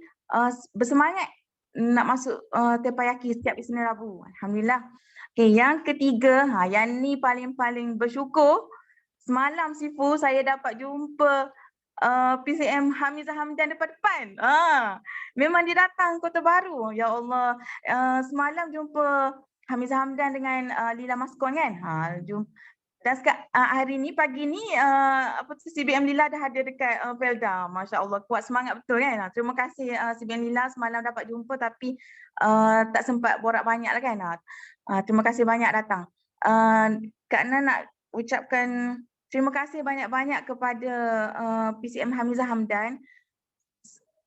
bersemangat nak masuk Terpayaki setiap Isnin Rabu. Alhamdulillah. Okay, yang ketiga, yang ni paling bersyukur, semalam Sifu saya dapat jumpa PCM Hamizah Hamdan depan-depan. Memang dia datang Kota Baru. Ya Allah, semalam jumpa Hamizah Hamdan dengan Lila Maskon kan. Dan hari ni pagi ni CBM Lila dah ada dekat Felda. Masya Allah, kuat semangat betul kan. Terima kasih CBM Lila, semalam dapat jumpa tapi tak sempat borak banyak lah kan. Terima kasih banyak datang. Kak Nan nak ucapkan terima kasih banyak-banyak kepada PCM Hamizah Hamdan.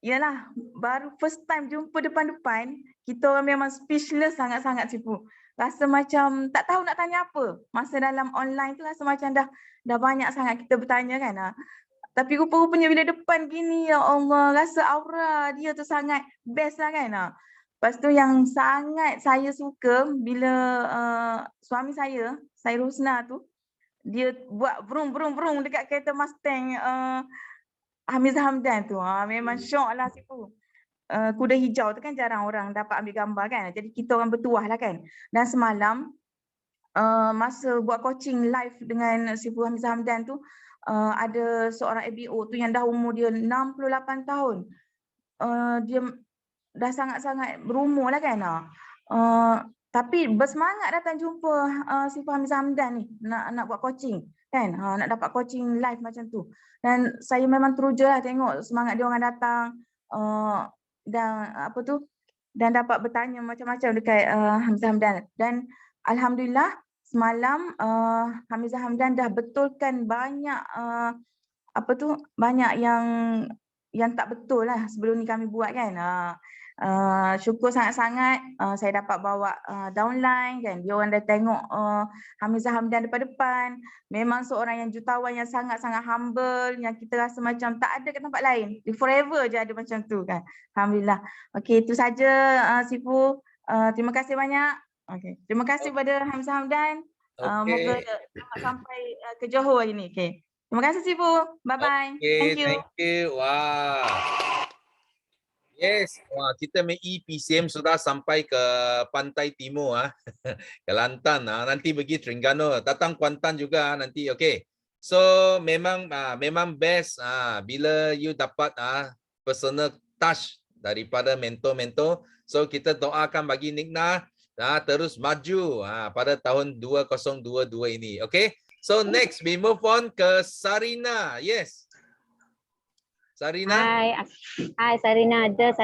Yalah, baru first time jumpa depan-depan, kita orang memang speechless sangat-sangat Sifu. Rasa macam tak tahu nak tanya apa. Masa dalam online tu rasa macam dah banyak sangat kita bertanya kan. Tapi rupa-rupanya bila depan gini, ya Allah, rasa aura dia tu sangat best lah kan. Lepas tu yang sangat saya suka bila suami saya Rosna tu, dia buat vrung dekat kereta Mustang Hamizah Hamdan tu. Memang syok lah situ. Kuda hijau tu kan jarang orang dapat ambil gambar kan. Jadi kita orang bertuah lah kan. Dan semalam masa buat coaching live dengan Sifu Hamizah Hamdan tu, ada seorang ABO tu yang dah umur dia 68 tahun. Dia dah sangat-sangat berumur lah kan. Tapi bersemangat datang jumpa Sifu Hamizah Hamdan ni nak buat coaching kan. Nak dapat coaching live macam tu. Dan saya memang teruja lah tengok semangat dia orang datang dan apa tu, dan dapat bertanya macam-macam dekat Hamizah Hamdan. Dan alhamdulillah semalam Hamizah Hamdan dah betulkan banyak banyak yang tak betul lah sebelum ni kami buat kan. Syukur sangat-sangat saya dapat bawa downline kan. Dia orang dah tengok Hamizah Hamdan depan-depan. Memang seorang yang jutawan yang sangat-sangat humble, yang kita rasa macam tak ada ke tempat lain. Dia forever je ada macam tu kan. Alhamdulillah. Okey, itu saja Sifu. Terima kasih banyak. Okey, terima kasih kepada Hamizah Hamdan. Moga dapat sampai ke Johor hari ni. Okey. Terima kasih Sifu. Bye-bye. Okay, Thank you. thank you. Wah. Yes, wah, kita PCM sudah sampai ke pantai timur Kelantan. Nanti pergi Terengganu, datang Kuantan juga nanti. Okay. So memang best bila you dapat personal touch daripada mentor-mentor. So kita doakan bagi Nikna terus maju pada tahun 2022 ini. Okay. So next we move on ke Sarina. Yes. Sarina. Hai Sarina ada.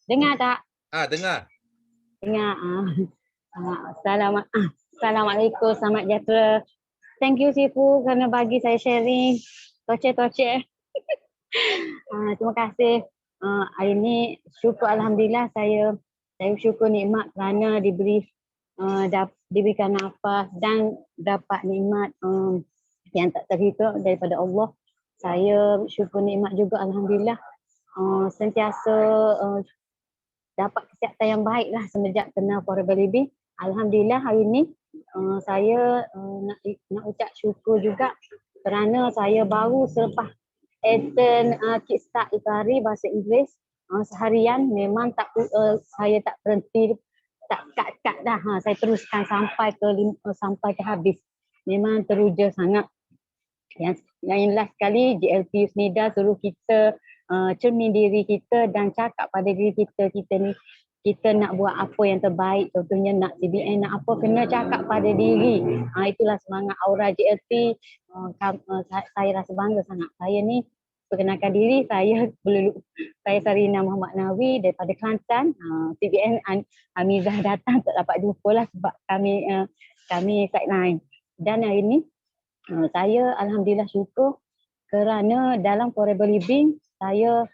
Dengar tak? Dengar. Dengar. Assalamualaikum, selamat sejahtera. Thank you Sifu kerana bagi saya sharing. Tocek. Terima kasih. Hari ini syukur alhamdulillah saya syukur nikmat kerana diberikan nafas dan dapat nikmat yang tak terhitung daripada Allah. Saya syukur nikmat juga alhamdulillah sentiasa dapat kesihatan yang baik lah semenjak kena Forever Living. Alhamdulillah hari ini saya nak ucap syukur juga kerana saya baru selepas attend Kickstart Ikari bahasa Inggeris seharian memang saya tak berhenti, tak cut dah. Saya teruskan sampai ke habis. Memang teruja sangat. Yang last sekali GLP Yusnida suruh kita cermin diri kita dan cakap pada diri kita ni kita nak buat apa yang terbaik, contohnya nak CBN nak apa, kena cakap pada diri. Itulah semangat aura GLP. Saya rasa bangga sangat. Saya ni perkenalkan diri, saya Sarina Muhammad Nawi daripada Kelantan. CBN Hamizah datang tak dapat jumpa lah sebab kami sideline. Dan hari ni saya alhamdulillah syukur kerana dalam Forever Living saya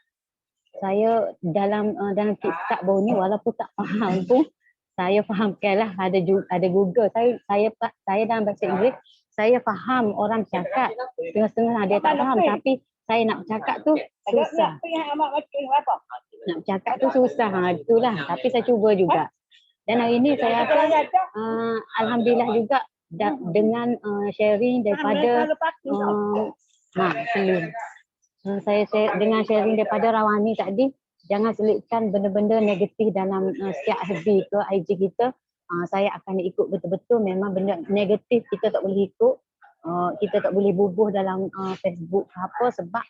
dalam Kickstart baru ni walaupun tak faham pun saya fahamkanlah, ada Google. Saya dalam bahasa Inggeris saya faham orang cakap, setengah-setengah dia tak faham, tapi saya nak cakap tu susah. Nak cakap tu susah, itulah. Tapi saya cuba juga. Dan hari ini saya rasa alhamdulillah juga dengan sharing daripada saya dengan sharing daripada Rawani tadi, jangan selitkan benda-benda negatif dalam setiap FB ke IG kita. Saya akan ikut betul-betul. Memang benda negatif kita tak boleh ikut, kita tak boleh bubuh dalam Facebook apa, sebab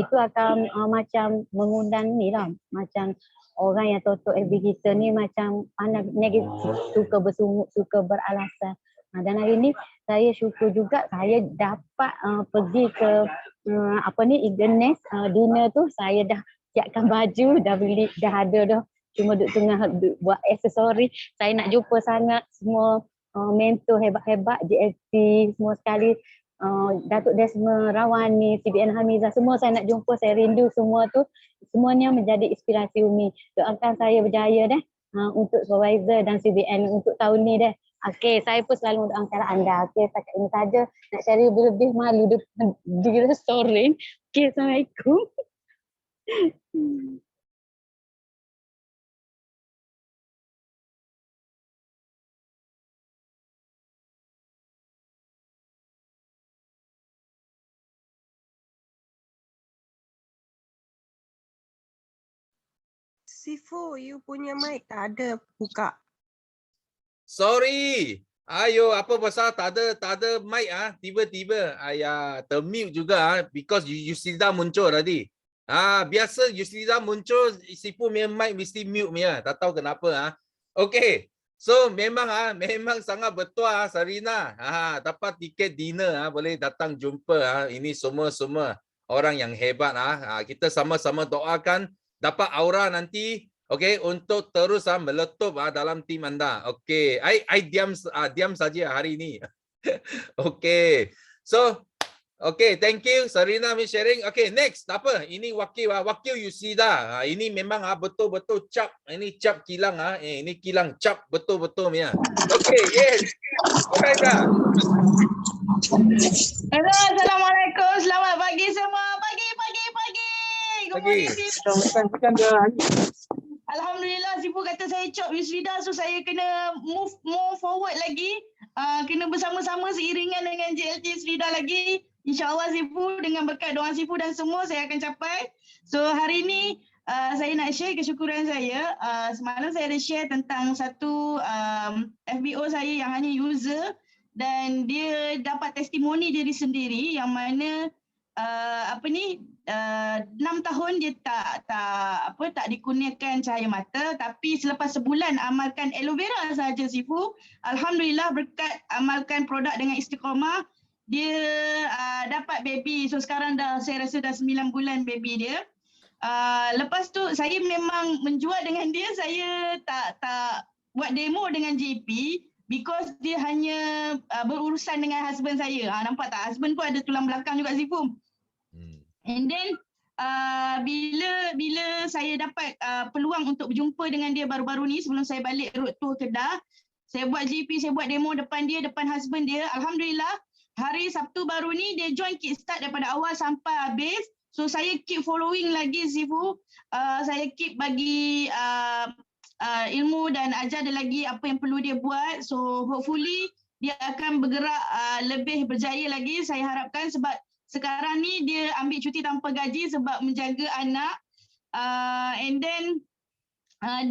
itu akan macam mengundang ni lah, macam orang yang tonton FB kita ni macam pandang negatif, suka bersungut, suka beralasan. Dan hari ni saya syukur juga saya dapat pergi ke Igerness dinner tu. Saya dah siapkan baju, dah beli, dah ada dah. Cuma duduk tengah buat aksesori. Saya nak jumpa sangat semua mentor hebat-hebat JLT semua sekali. Datuk Desmond Rawani, CBN Hamizah, semua saya nak jumpa, saya rindu semua tu. Semuanya menjadi inspirasi Umi. Doakan saya berjaya untuk supervisor dan CBN untuk tahun ni deh. Okey, saya pun selalu mendoakan anda. Okey, setakat ini saja. Nak cari lebih malu di restoran. Okey, Assalamualaikum. Sifu, you punya mic tak ada buka. Sorry. Ayo, apa pasal tak ada mic tiba-tiba. Ayah, termute juga because Yusrida muncul tadi. Biasa Yusrida muncul, Sifu punya mic mesti mute punya. Tak tahu kenapa Okay. So memang sangat betul Sarina. Dapat tiket dinner boleh datang jumpa Ini semua orang yang hebat Kita sama-sama doakan dapat aura nanti untuk terus meletup dalam tim anda. I diam saja hari ini. So thank you Sarina me sharing. Next apa? Ini wakil Yusrida. Ini memang betul-betul cap. Ini cap kilang ini kilang cap betul-betul punya. Yes. Alright dah. Hello, Assalamualaikum. Selamat pagi semua. Pagi. Good morning. Alhamdulillah, Sifu kata saya cop Yusrida, so saya kena move more forward lagi. Kena bersama-sama seiringan dengan JLT Yusrida lagi. InsyaAllah Sifu, dengan berkat doa Sifu dan semua, saya akan capai. So hari ini, saya nak share kesyukuran saya. Semalam saya ada share tentang satu FBO saya yang hanya user dan dia dapat testimoni diri sendiri yang mana 6 tahun dia tak dikurniakan cahaya mata, tapi selepas sebulan amalkan aloe vera saja Sifu, alhamdulillah berkat amalkan produk dengan istiqamah dia dapat baby. So sekarang saya rasa dah 9 bulan baby dia. Lepas tu saya memang menjual dengan dia, saya tak buat demo dengan JP because dia hanya berurusan dengan husband saya. Nampak tak? Husband pun ada tulang belakang juga Sifu. And then bila saya dapat peluang untuk berjumpa dengan dia baru-baru ni sebelum saya balik road tour Kedah, saya buat GP, saya buat demo depan dia, depan husband dia. Alhamdulillah, hari Sabtu baru ni dia join Kickstart daripada awal sampai habis. So saya keep following lagi Sifu. Saya keep bagi ilmu dan ajar dia lagi apa yang perlu dia buat. So hopefully dia akan bergerak lebih berjaya lagi, saya harapkan, sebab sekarang ni dia ambil cuti tanpa gaji sebab menjaga anak. And then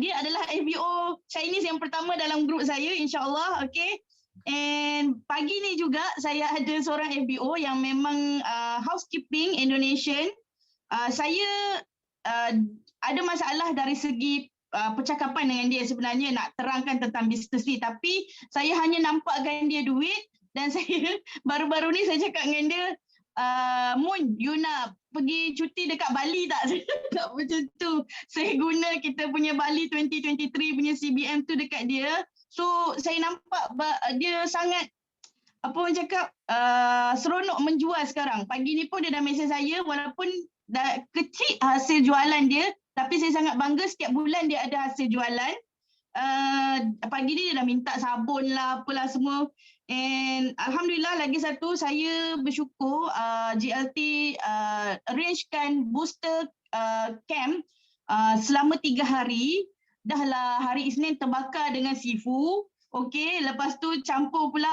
dia adalah FBO Chinese yang pertama dalam grup saya, insyaAllah. And pagi ni juga saya ada seorang FBO yang memang housekeeping Indonesian. Saya ada masalah dari segi percakapan dengan dia sebenarnya, nak terangkan tentang bisnes ni, tapi saya hanya nampakkan dia duit dan saya baru-baru ni saya cakap dengan dia, Mun, you nak pergi cuti dekat Bali tak? Saya tak macam tu. Saya guna kita punya Bali 2023 punya CBM tu dekat dia. So saya nampak dia sangat orang cakap seronok menjual sekarang. Pagi ni pun dia dah mesej saya walaupun dah kecil hasil jualan dia, tapi saya sangat bangga setiap bulan dia ada hasil jualan. Pagi ni dia dah minta sabun lah apalah semua. And alhamdulillah lagi satu, saya bersyukur GLT arrangekan booster camp selama 3 hari. Dah lah hari Isnin terbakar dengan Sifu. Lepas tu campur pula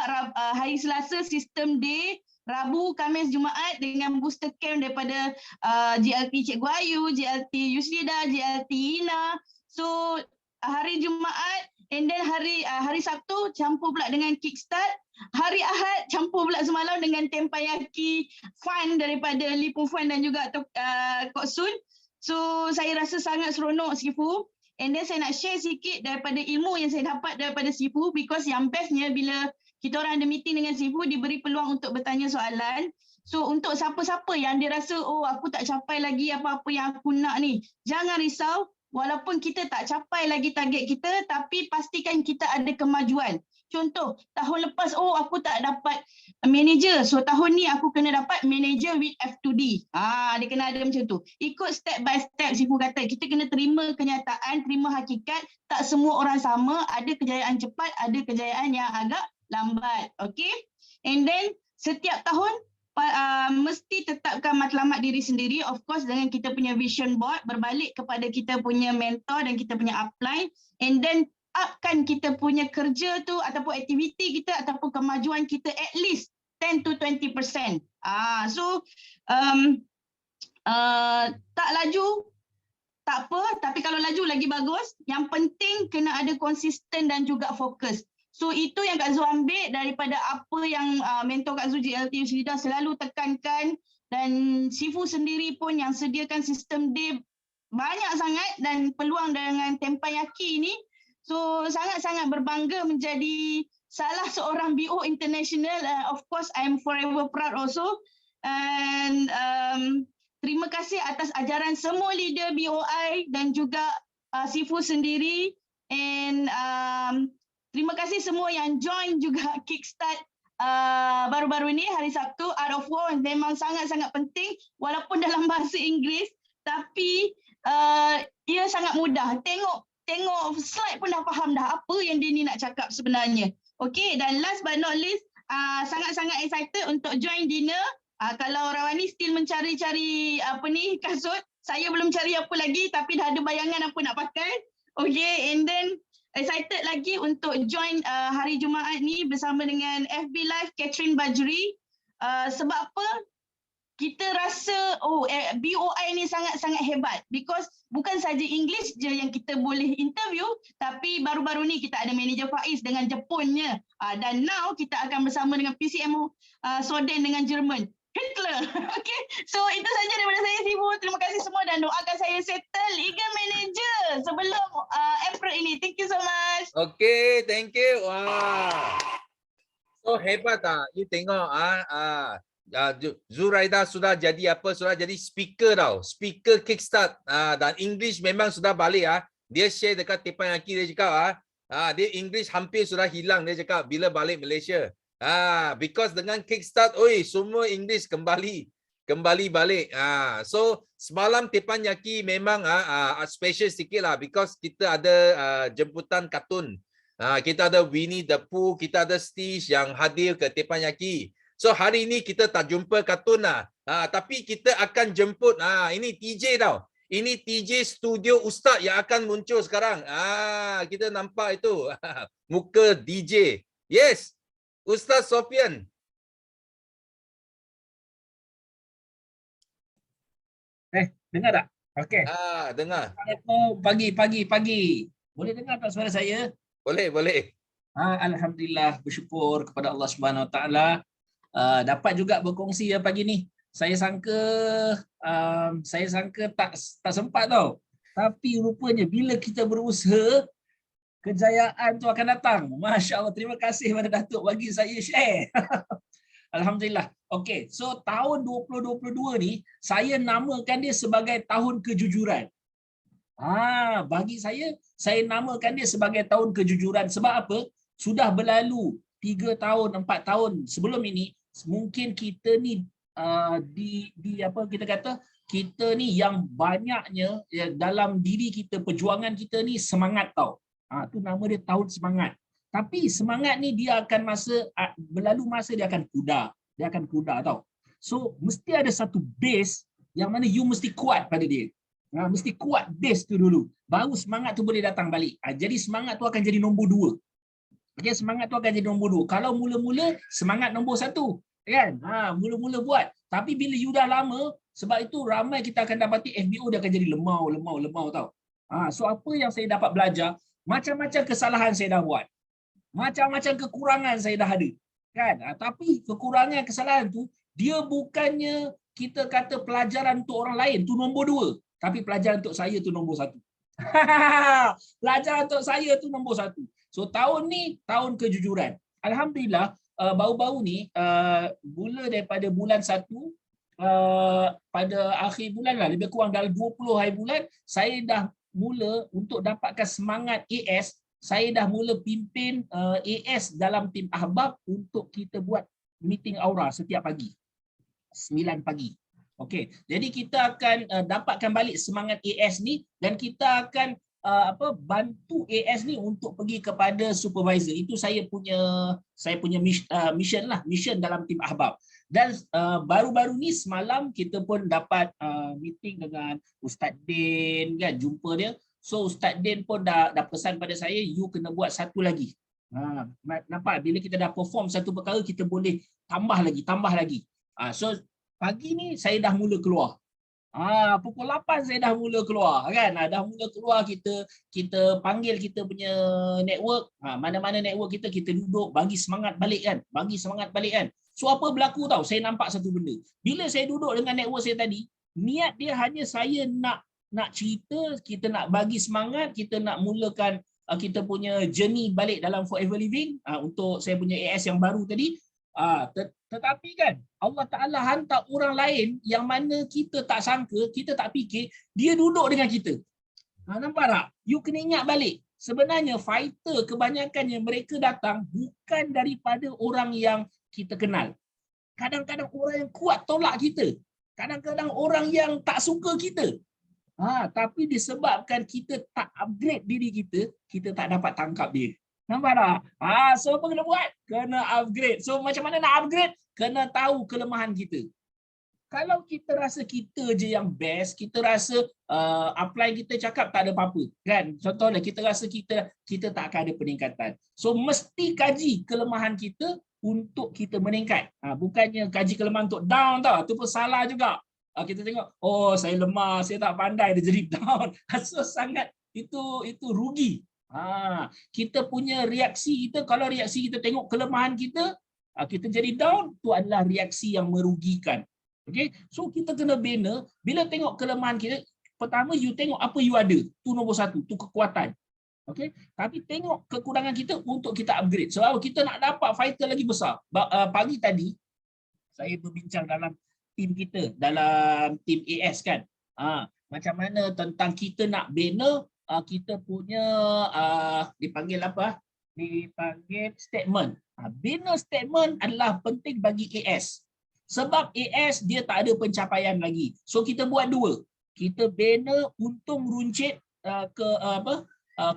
hari Selasa sistem day, Rabu, Khamis, Jumaat dengan booster camp daripada GLT Cikgu Ayu, GLT Yusrida, GLT Ina. So hari Jumaat and then hari Sabtu campur pula dengan Kickstart. Hari Ahad campur pula semalam dengan Tempayaki Fun daripada Lipun Fun dan juga Kok Sun. So saya rasa sangat seronok Sifu. And then saya nak share sikit daripada ilmu yang saya dapat daripada Sifu, because yang bestnya bila kita orang ada meeting dengan Sifu, diberi peluang untuk bertanya soalan. So untuk siapa-siapa yang dia rasa, aku tak capai lagi apa-apa yang aku nak ni, jangan risau. Walaupun kita tak capai lagi target kita, tapi pastikan kita ada kemajuan. Contoh, tahun lepas, aku tak dapat manager. So tahun ni aku kena dapat manager with F2D. Dia kena ada macam tu. Ikut step by step, Sifu kata. Kita kena terima kenyataan, terima hakikat. Tak semua orang sama. Ada kejayaan cepat, ada kejayaan yang agak lambat. And then setiap tahun, mesti tetapkan matlamat diri sendiri, of course dengan kita punya vision board, berbalik kepada kita punya mentor dan kita punya upline, and then upkan kita punya kerja tu ataupun aktiviti kita ataupun kemajuan kita at least 10 to 20%. So tak laju, tak apa, tapi kalau laju lagi bagus. Yang penting kena ada konsisten dan juga fokus. So itu yang Kak Zu ambil daripada apa yang mentor Kak Zu GLT Leader selalu tekankan, dan Sifu sendiri pun yang sediakan sistem day banyak sangat dan peluang dengan Teppanyaki ni. So sangat-sangat berbangga menjadi salah seorang BO international. Of course I'm forever proud also. And terima kasih atas ajaran semua leader BOI dan juga Sifu sendiri. And terima kasih semua yang join juga Kickstart baru-baru ni hari Sabtu. Art of War memang sangat-sangat penting walaupun dalam bahasa Inggeris, tapi ia sangat mudah. Tengok slide pun dah faham dah apa yang dia ni nak cakap sebenarnya. Okay, dan last but not least, sangat-sangat excited untuk join dinner. Kalau Rawani still mencari-cari kasut, saya belum cari apa lagi tapi dah ada bayangan apa nak pakai. Okay, and then excited lagi untuk join hari Jumaat ni bersama dengan FB Live Catherine Bajri. Sebab apa? Kita rasa BOI ni sangat-sangat hebat because bukan saja English je yang kita boleh interview, tapi baru-baru ni kita ada manager Faiz dengan Jepunnya, dan now kita akan bersama dengan PCM Soden dengan Jerman. Hitler. Okay, so itu saja daripada saya, Sifu. Terima kasih semua dan doakan saya settle Liga Manager sebelum April ini. Thank you so much. Okay, thank you. Wah. So hebat you tengok Zuraida sudah jadi apa? Sudah jadi speaker tau. Speaker Kickstart. Dan English memang sudah balik Dia share dekat Teppanyaki, dia cakap dia English hampir sudah hilang, dia cakap bila balik Malaysia. Because dengan Kickstart, semua English kembali balik. So semalam Teppanyaki memang special sikit lah because kita ada jemputan kartun. Kita ada Winnie the Pooh, kita ada Stitch yang hadir ke Teppanyaki. So hari ini kita tak jumpa kartun lah. Tapi kita akan jemput, ini TJ tau. Ini TJ Studio Ustaz yang akan muncul sekarang. Kita nampak itu. Muka DJ. Yes. Ustaz Sofian. Dengar tak? Okey. Dengar. Assalamualaikum pagi. Boleh dengar tak suara saya? Boleh. Alhamdulillah, bersyukur kepada Allah Subhanahu Wa Taala. Dapat juga berkongsi pagi ni. Saya sangka tak sempat tau. Tapi rupanya bila kita berusaha, kejayaan tu akan datang. Masya Allah, terima kasih kepada Datuk bagi saya share. Alhamdulillah. Okey, so tahun 2022 ni saya namakan dia sebagai tahun kejujuran. Bagi saya namakan dia sebagai tahun kejujuran. Sebab apa? Sudah berlalu 3 tahun, 4 tahun sebelum ini, mungkin kita ni kita ni yang banyaknya dalam diri kita, perjuangan kita ni semangat tau. Tu nama dia tahun semangat. Tapi semangat ni dia akan berlalu masa dia akan pudar tau. So mesti ada satu base yang mana you mesti kuat pada dia. Mesti kuat base tu dulu. Baru semangat tu boleh datang balik. Jadi semangat tu akan jadi nombor 2. Okay, semangat tu akan jadi nombor 2. Kalau mula-mula semangat nombor 1, kan? Mula-mula buat. Tapi bila you dah lama, sebab itu ramai kita akan dapati FBO dia akan jadi lemau tau. So apa yang saya dapat belajar, macam-macam kesalahan saya dah buat. Macam-macam kekurangan saya dah ada. Kan? Tapi kekurangan, kesalahan tu, dia bukannya kita kata pelajaran untuk orang lain, tu nombor 2. Tapi pelajaran untuk saya tu nombor 1. Pelajaran untuk saya tu nombor 1. So tahun ni tahun kejujuran. Alhamdulillah baru-baru ni mula daripada bulan 1 pada akhir bulan lah, lebih kurang dalam 20 hari bulan, saya dah mula untuk dapatkan semangat AS. Saya dah mula pimpin AS dalam tim Ahbab untuk kita buat meeting aura setiap pagi 9 pagi. Okey, jadi kita akan dapatkan balik semangat AS ni dan kita akan bantu AS ni untuk pergi kepada supervisor. Itu saya punya mission dalam tim Ahbab. Dan baru-baru ni semalam kita pun dapat meeting dengan Ustaz Din, kan, jumpa dia. So Ustaz Din pun dah pesan pada saya, you kena buat satu lagi. Nampak bila kita dah perform satu perkara, kita boleh tambah lagi. So pagi ni saya dah mula keluar. Pukul 8 saya dah mula keluar kan. Dah mula keluar, kita panggil kita punya network. Mana-mana network kita duduk bagi semangat balik kan. So apa berlaku tahu? Saya nampak satu benda. Bila saya duduk dengan network saya tadi, niat dia hanya saya nak cerita, kita nak bagi semangat, kita nak mulakan kita punya journey balik dalam Forever Living untuk saya punya AS yang baru tadi. Tetapi kan Allah Ta'ala hantar orang lain yang mana kita tak sangka, kita tak fikir, dia duduk dengan kita. Nampak tak? You kena ingat balik. Sebenarnya fighter kebanyakannya mereka datang bukan daripada orang yang kita kenal. Kadang-kadang orang yang kuat tolak kita. Kadang-kadang orang yang tak suka kita. Tapi disebabkan kita tak upgrade diri kita, kita tak dapat tangkap dia. Nampak tak? So apa kena buat? Kena upgrade. So macam mana nak upgrade? Kena tahu kelemahan kita. Kalau kita rasa kita je yang best, kita rasa apply kita cakap tak ada apa-apa. Kan? Contohnya kita rasa kita tak akan ada peningkatan. So mesti kaji kelemahan kita untuk kita meningkat. Bukannya kaji kelemahan untuk down tau. Itu pun salah juga. Kita tengok, oh saya lemah, saya tak pandai, dia jadi down. So sangat itu rugi. Kita punya reaksi kita, kalau reaksi kita tengok kelemahan kita, kita jadi down, tu adalah reaksi yang merugikan. Okay? So kita kena bina, bila tengok kelemahan kita, pertama you tengok apa you ada, tu nombor satu, tu kekuatan. Okay? Tapi tengok kekurangan kita untuk kita upgrade. Sebab kita nak dapat fighter lagi besar. Pagi tadi, saya berbincang dalam tim kita, dalam tim AS kan. Macam mana tentang kita nak bina kita punya dipanggil apa? Dipanggil statement. Bina statement adalah penting bagi AS. Sebab AS dia tak ada pencapaian lagi. So kita buat dua. Kita bina untung runcit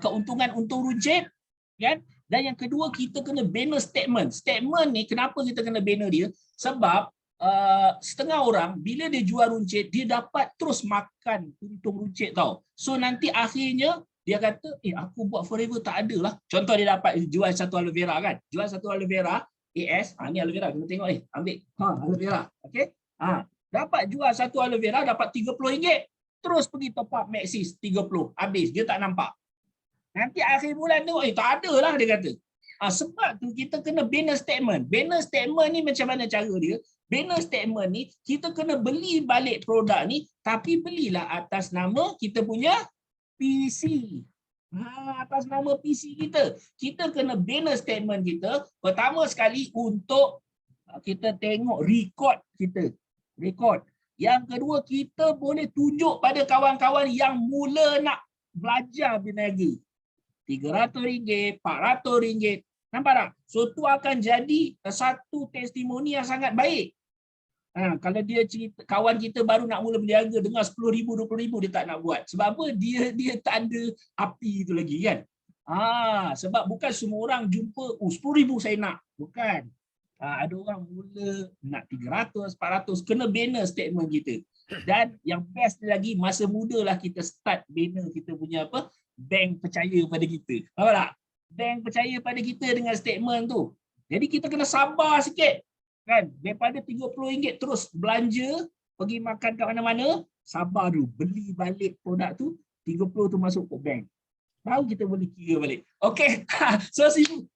keuntungan untung runcit kan? Dan yang kedua kita kena bina statement. Statement ni kenapa kita kena bina dia? Sebab setengah orang bila dia jual runcit dia dapat terus makan untung runcit tau. So nanti akhirnya dia kata aku buat forever tak ada lah. Contoh dia dapat jual satu aloe vera kan. Jual satu aloe vera AS, ni aloe vera kena tengok ambil. Aloe vera. Okey. Dapat jual satu aloe vera dapat RM30. Terus pergi top up Maxis 30. Habis dia tak nampak. Nanti akhir bulan tengok tak ada lah dia kata. Sebab tu kita kena bina statement. Bina statement ni macam mana cara dia? Bina statement ni kita kena beli balik produk ni tapi belilah atas nama kita punya PC. Atas nama PC kita. Kita kena bina statement kita pertama sekali untuk kita tengok rekod kita. Rekod. Yang kedua kita boleh tunjuk pada kawan-kawan yang mula nak belajar berniaga. RM300, RM400. Nampak tak? So tu akan jadi satu testimoni yang sangat baik. Kalau dia cerita, kawan kita baru nak mula berniaga dengan RM10,000, RM20,000 dia tak nak buat. Sebab apa? Dia tak ada api itu lagi kan. Sebab bukan semua orang jumpa, RM10,000 saya nak. Bukan. Ada orang mula nak RM300, RM400. Kena bina statement kita. Dan yang best lagi, masa muda lah kita start bina kita punya apa? Bank percaya pada kita. Nampak tak? Bank percaya pada kita dengan statement tu. Jadi kita kena sabar sikit. Kan, daripada RM30 terus belanja, pergi makan kat mana-mana, sabar dulu, beli balik produk tu, 30 tu masuk ke bank. Baru kita boleh kira balik. Okey. So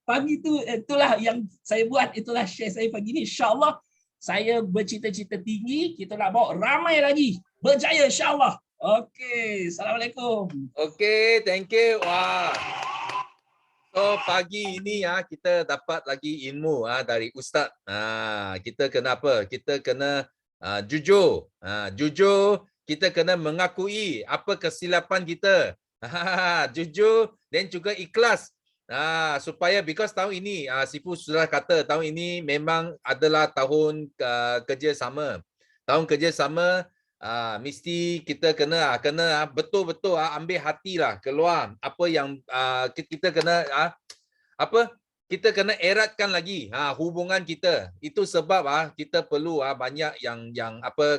pagi tu itulah yang saya buat, itulah share saya pagi ni. Insya-Allah saya bercita-cita tinggi, kita nak bawa ramai lagi. Berjaya insya-Allah. Okey, assalamualaikum. Okey, thank you. Wah. So pagi ini kita dapat lagi ilmu dari Ustaz. Kita kena apa? Kita kena jujur. Jujur, kita kena mengakui apa kesilapan kita. Jujur dan juga ikhlas. Supaya because tahun ini Sifu sudah kata tahun ini memang adalah tahun kerjasama. Tahun kerjasama mesti kita kena betul-betul ambil hatilah keluar apa yang kita kena kita kena eratkan lagi hubungan kita. Itu sebab kita perlu banyak yang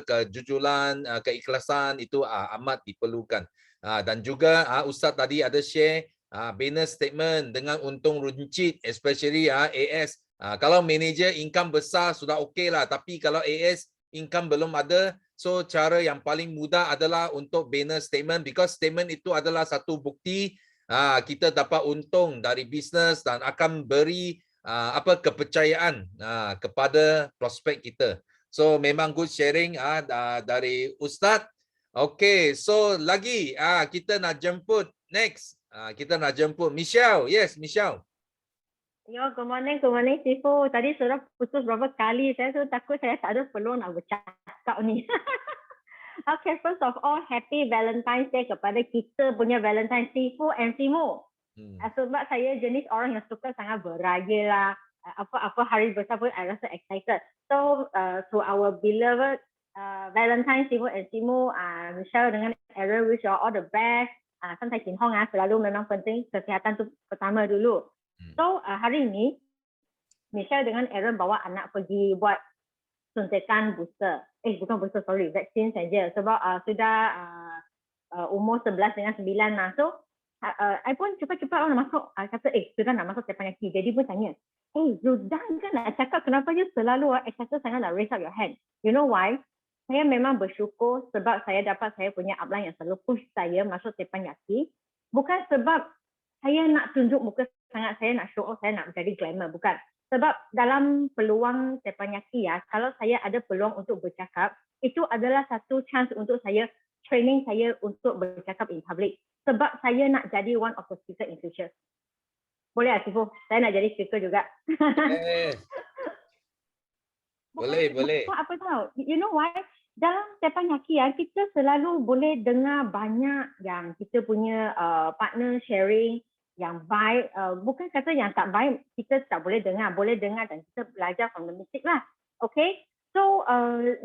kejujuran, keikhlasan itu amat diperlukan. Dan juga Ustaz tadi ada share bina statement dengan untung runcit, especially AS. Kalau manager income besar sudah okey lah, tapi kalau AS income belum ada, So cara yang paling mudah adalah untuk bina statement, because statement itu adalah satu bukti kita dapat untung dari bisnes dan akan beri kepercayaan kepada prospek kita. So memang good sharing dari Ustaz. Okay, so lagi kita nak jemput next. Kita nak jemput Michelle. Yes, Michelle. Yo, good morning Sifu. Tadi sudah putus berapa kali. Saya tu takut saya tak ada peluang nak bercakap ni. Okay, first of all, happy Valentine's Day kepada kita punya Valentine Sifu and Simu. Sebab saya jenis orang yang suka sangat beraya lah. Apa hari besar pun I rasa excited. So, to our beloved Valentine Sifu and Simu, Michelle dengan Aaron, wish you all the best. Santai Chin Hong selalu memang penting kesihatan tu pertama dulu. So hari ini Michelle dengan Aaron bawa anak pergi buat suntikan booster. Bukan booster, sorry, vaksin saja. Sebab sudah umur 11 dengan 9 lah. So I pun cepat-cepat orang masuk. Kata sudah nak masuk Teppanyaki. Jadi pun tanya, sudah kan nak cakap kenapa you selalu excited sangat nak raise up your hand. You know why? Saya memang bersyukur sebab saya dapat saya punya upline yang selalu push saya masuk Teppanyaki. Bukan sebab saya nak tunjuk muka sangat, saya nak show off, saya nak menjadi glamour. Bukan. Sebab dalam peluang Teppanyaki kalau saya ada peluang untuk bercakap, itu adalah satu chance untuk saya, training saya untuk bercakap in public. Sebab saya nak jadi one of the speaker in future. Boleh Sifu? Saya nak jadi speaker juga. Boleh. Apa tahu? You know why? Dalam Teppanyaki kita selalu boleh dengar banyak yang kita punya partner sharing yang baik. Bukan kata yang tak baik kita tak boleh dengar dan kita belajar from the mistake lah. Okay, so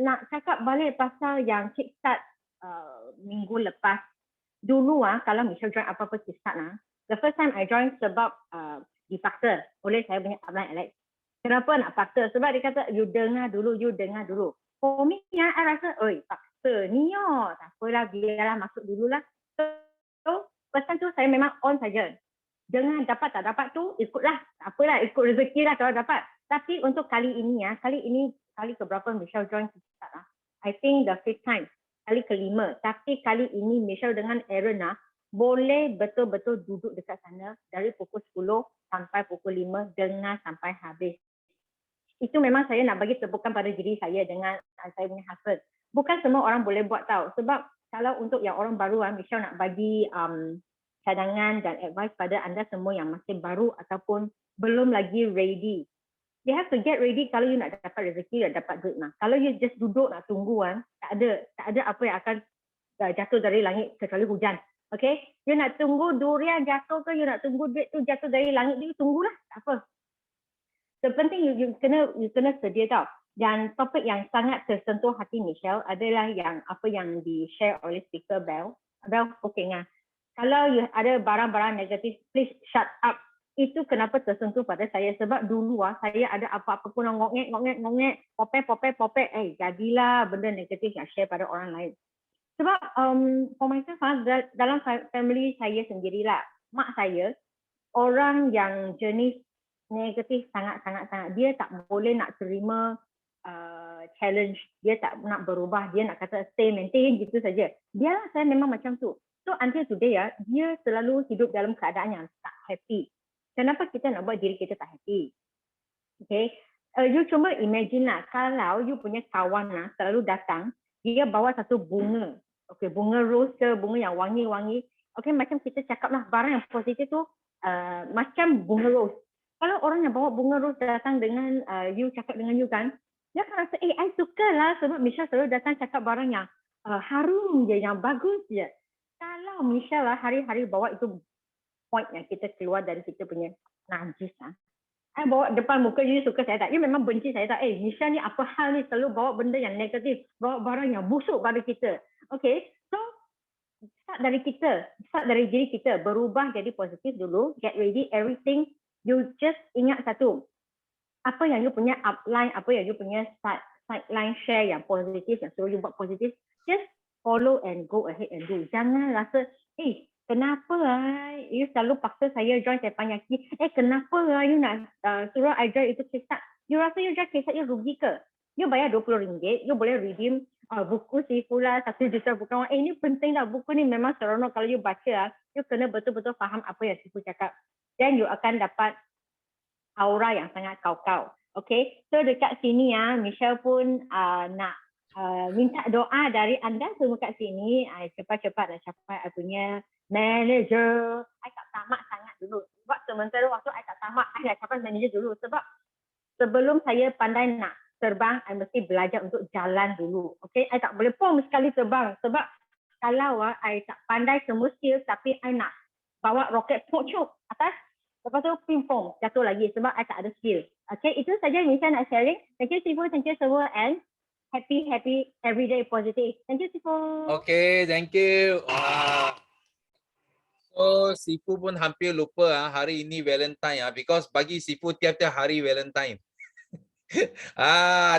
nak cakap balik pasal yang kickstart minggu lepas. Dulu kalau Michelle join apa-apa kickstart the first time I join sebab dipaksa oleh saya punya upline Alex. Kenapa nak paksa? Sebab dia kata you dengar dulu. For me, I rasa, paksa ni tak apalah, biarlah masuk dululah. So, pesan tu saya memang on saja. Jangan dapat tak dapat tu, ikutlah. Tak apalah, ikut rezeki lah kalau dapat. Tapi untuk kali ini, kali keberapa Michelle join kita I think the 5th time, kali kelima. Tapi kali ini Michelle dengan Aaron boleh betul-betul duduk dekat sana dari pukul 10 sampai pukul 5 dengar sampai habis. Itu memang saya nak bagi tepukan pada diri saya dengan saya punya husband. Bukan semua orang boleh buat tahu. Sebab kalau untuk yang orang baru, Michelle nak bagi cadangan dan advice pada anda semua yang masih baru ataupun belum lagi ready. You have to get ready kalau you nak dapat rezeki dan dapat duit. Kalau you just duduk nak tunggu, tak ada apa yang akan jatuh dari langit kecuali hujan. Okay? You nak tunggu durian jatuh ke, you nak tunggu duit tu jatuh dari langit, you tunggulah. Tak apa. Terpenting you kena sedia tau. Dan topik yang sangat tersentuh hati Michelle adalah yang apa yang di-share oleh speaker Bel. Bel, okay kalau you ada barang-barang negatif, please shut up. Itu kenapa tersentuh pada saya. Sebab dulu saya ada apa-apa pun ngongek, popek. Jadilah benda negatif yang share pada orang lain. Sebab for myself, dalam family saya sendirilah, mak saya, orang yang jenis negatif sangat. Dia tak boleh nak terima challenge. Dia tak nak berubah. Dia nak kata stay, maintain gitu saja. Saya memang macam tu. So until today dia selalu hidup dalam keadaan yang tak happy. Kenapa kita nak buat diri kita tak happy? Okay. You cuma imagine kalau you punya kawan selalu datang, dia bawa satu bunga. Okay, bunga rose ke, bunga yang wangi-wangi. Okay, macam kita cakap barang yang positif tu macam bunga rose. Kalau orang yang bawa bunga rose datang dengan you, cakap dengan you kan, dia akan rasa, I suka lah sebab Michelle selalu datang cakap barang yang harum je, yang bagus je. Kalau Michelle hari-hari bawa itu point yang kita keluar dari kita punya najis. I bawa depan muka you suka saya tak? You memang benci saya tak? Michelle ni apa hal ni selalu bawa benda yang negatif, bawa barang yang busuk pada kita. Okay, so start dari diri kita, berubah jadi positif dulu, get ready, everything. You just ingat satu, apa yang you punya upline, apa yang you punya sideline share yang positif, yang suruh you buat positif, just follow and go ahead and do. Jangan rasa, kenapa you selalu paksa saya join Teppanyaki? Kenapa you nak suruh I join itu kisah? You rasa you join kisah you rugi ke? You bayar RM20, you boleh redeem buku Sifu lah 1 juta bukan ini penting lah, buku ni memang seronok kalau you baca, you kena betul-betul faham apa yang Sifu cakap. Then you akan dapat aura yang sangat kau-kau. Okay, so dekat sini Michelle pun nak minta doa dari anda semua kat sini. Cepat-cepat nak capai I punya manager. I tak tamat sangat dulu. Sebab sementara waktu I tak tamat, I nak capai manager dulu. Sebab sebelum saya pandai nak terbang, I mesti belajar untuk jalan dulu. Okay, I tak boleh pom sekali terbang. Sebab kalau I tak pandai semua skill tapi I nak bawa roket pocok atas, lepas tu ping-pong jatuh lagi sebab I tak ada skill. Okay, itu saja Misha nak sharing. Thank you Sifu, thank you semua, and happy everyday positive. Thank you Sifu. Okay, thank you. So Sifu pun hampir lupa hari ini Valentine because bagi Sifu tiap-tiap hari Valentine.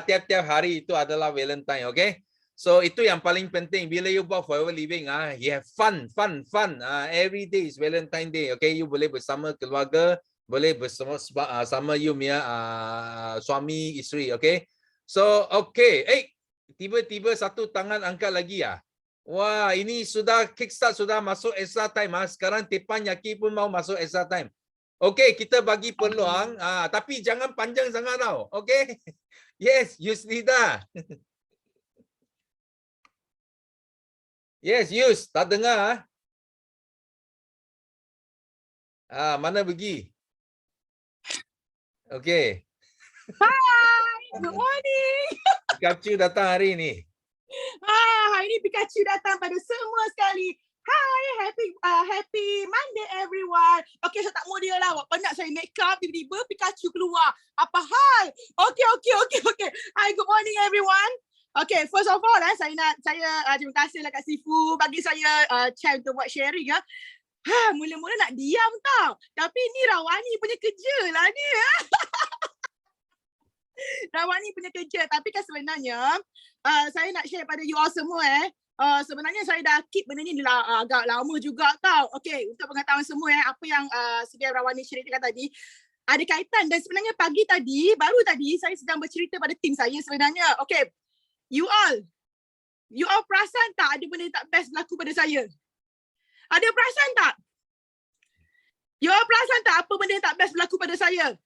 Tiap-tiap hari itu adalah Valentine, okay? So itu yang paling penting bila you buat forever living, you have fun. Every day is Valentine Day, okay? You boleh bersama keluarga, boleh bersama sama you punya suami isteri, okay? So okay, tiba-tiba satu tangan angkat lagi Wah, ini sudah kickstart, sudah masuk extra time Sekarang Tepan Yaki pun mau masuk extra time. Okay, kita bagi peluang, tapi jangan panjang sangat tau, okay? Yes, Yusnida. Yes, Yus, tak dengar mana pergi? Okay. Hi, good morning. Pikachu datang hari ni. Hari ni Pikachu datang pada semua sekali. Hi, happy Monday everyone. Okay, saya tak mau dia lah. Penat saya make up, tiba-tiba Pikachu keluar. Apa hal? Okay. Hi, good morning everyone. Okay, first of all saya terima kasih lah Kak Sifu bagi saya chance untuk buat sharing mula-mula nak diam tau. Tapi ni Rawani punya kerja lah ni. Rawani punya kerja. Tapi kan sebenarnya saya nak share pada you all semua sebenarnya saya dah keep benda ni agak lama juga tau. Okay, untuk pengetahuan semua apa yang sedia Rawani ceritakan tadi ada kaitan, dan sebenarnya baru tadi saya sedang bercerita pada tim saya sebenarnya. Okay, you all perasan tak ada benda yang tak best berlaku pada saya? Ada perasan tak? You all perasan tak apa benda yang tak best berlaku pada saya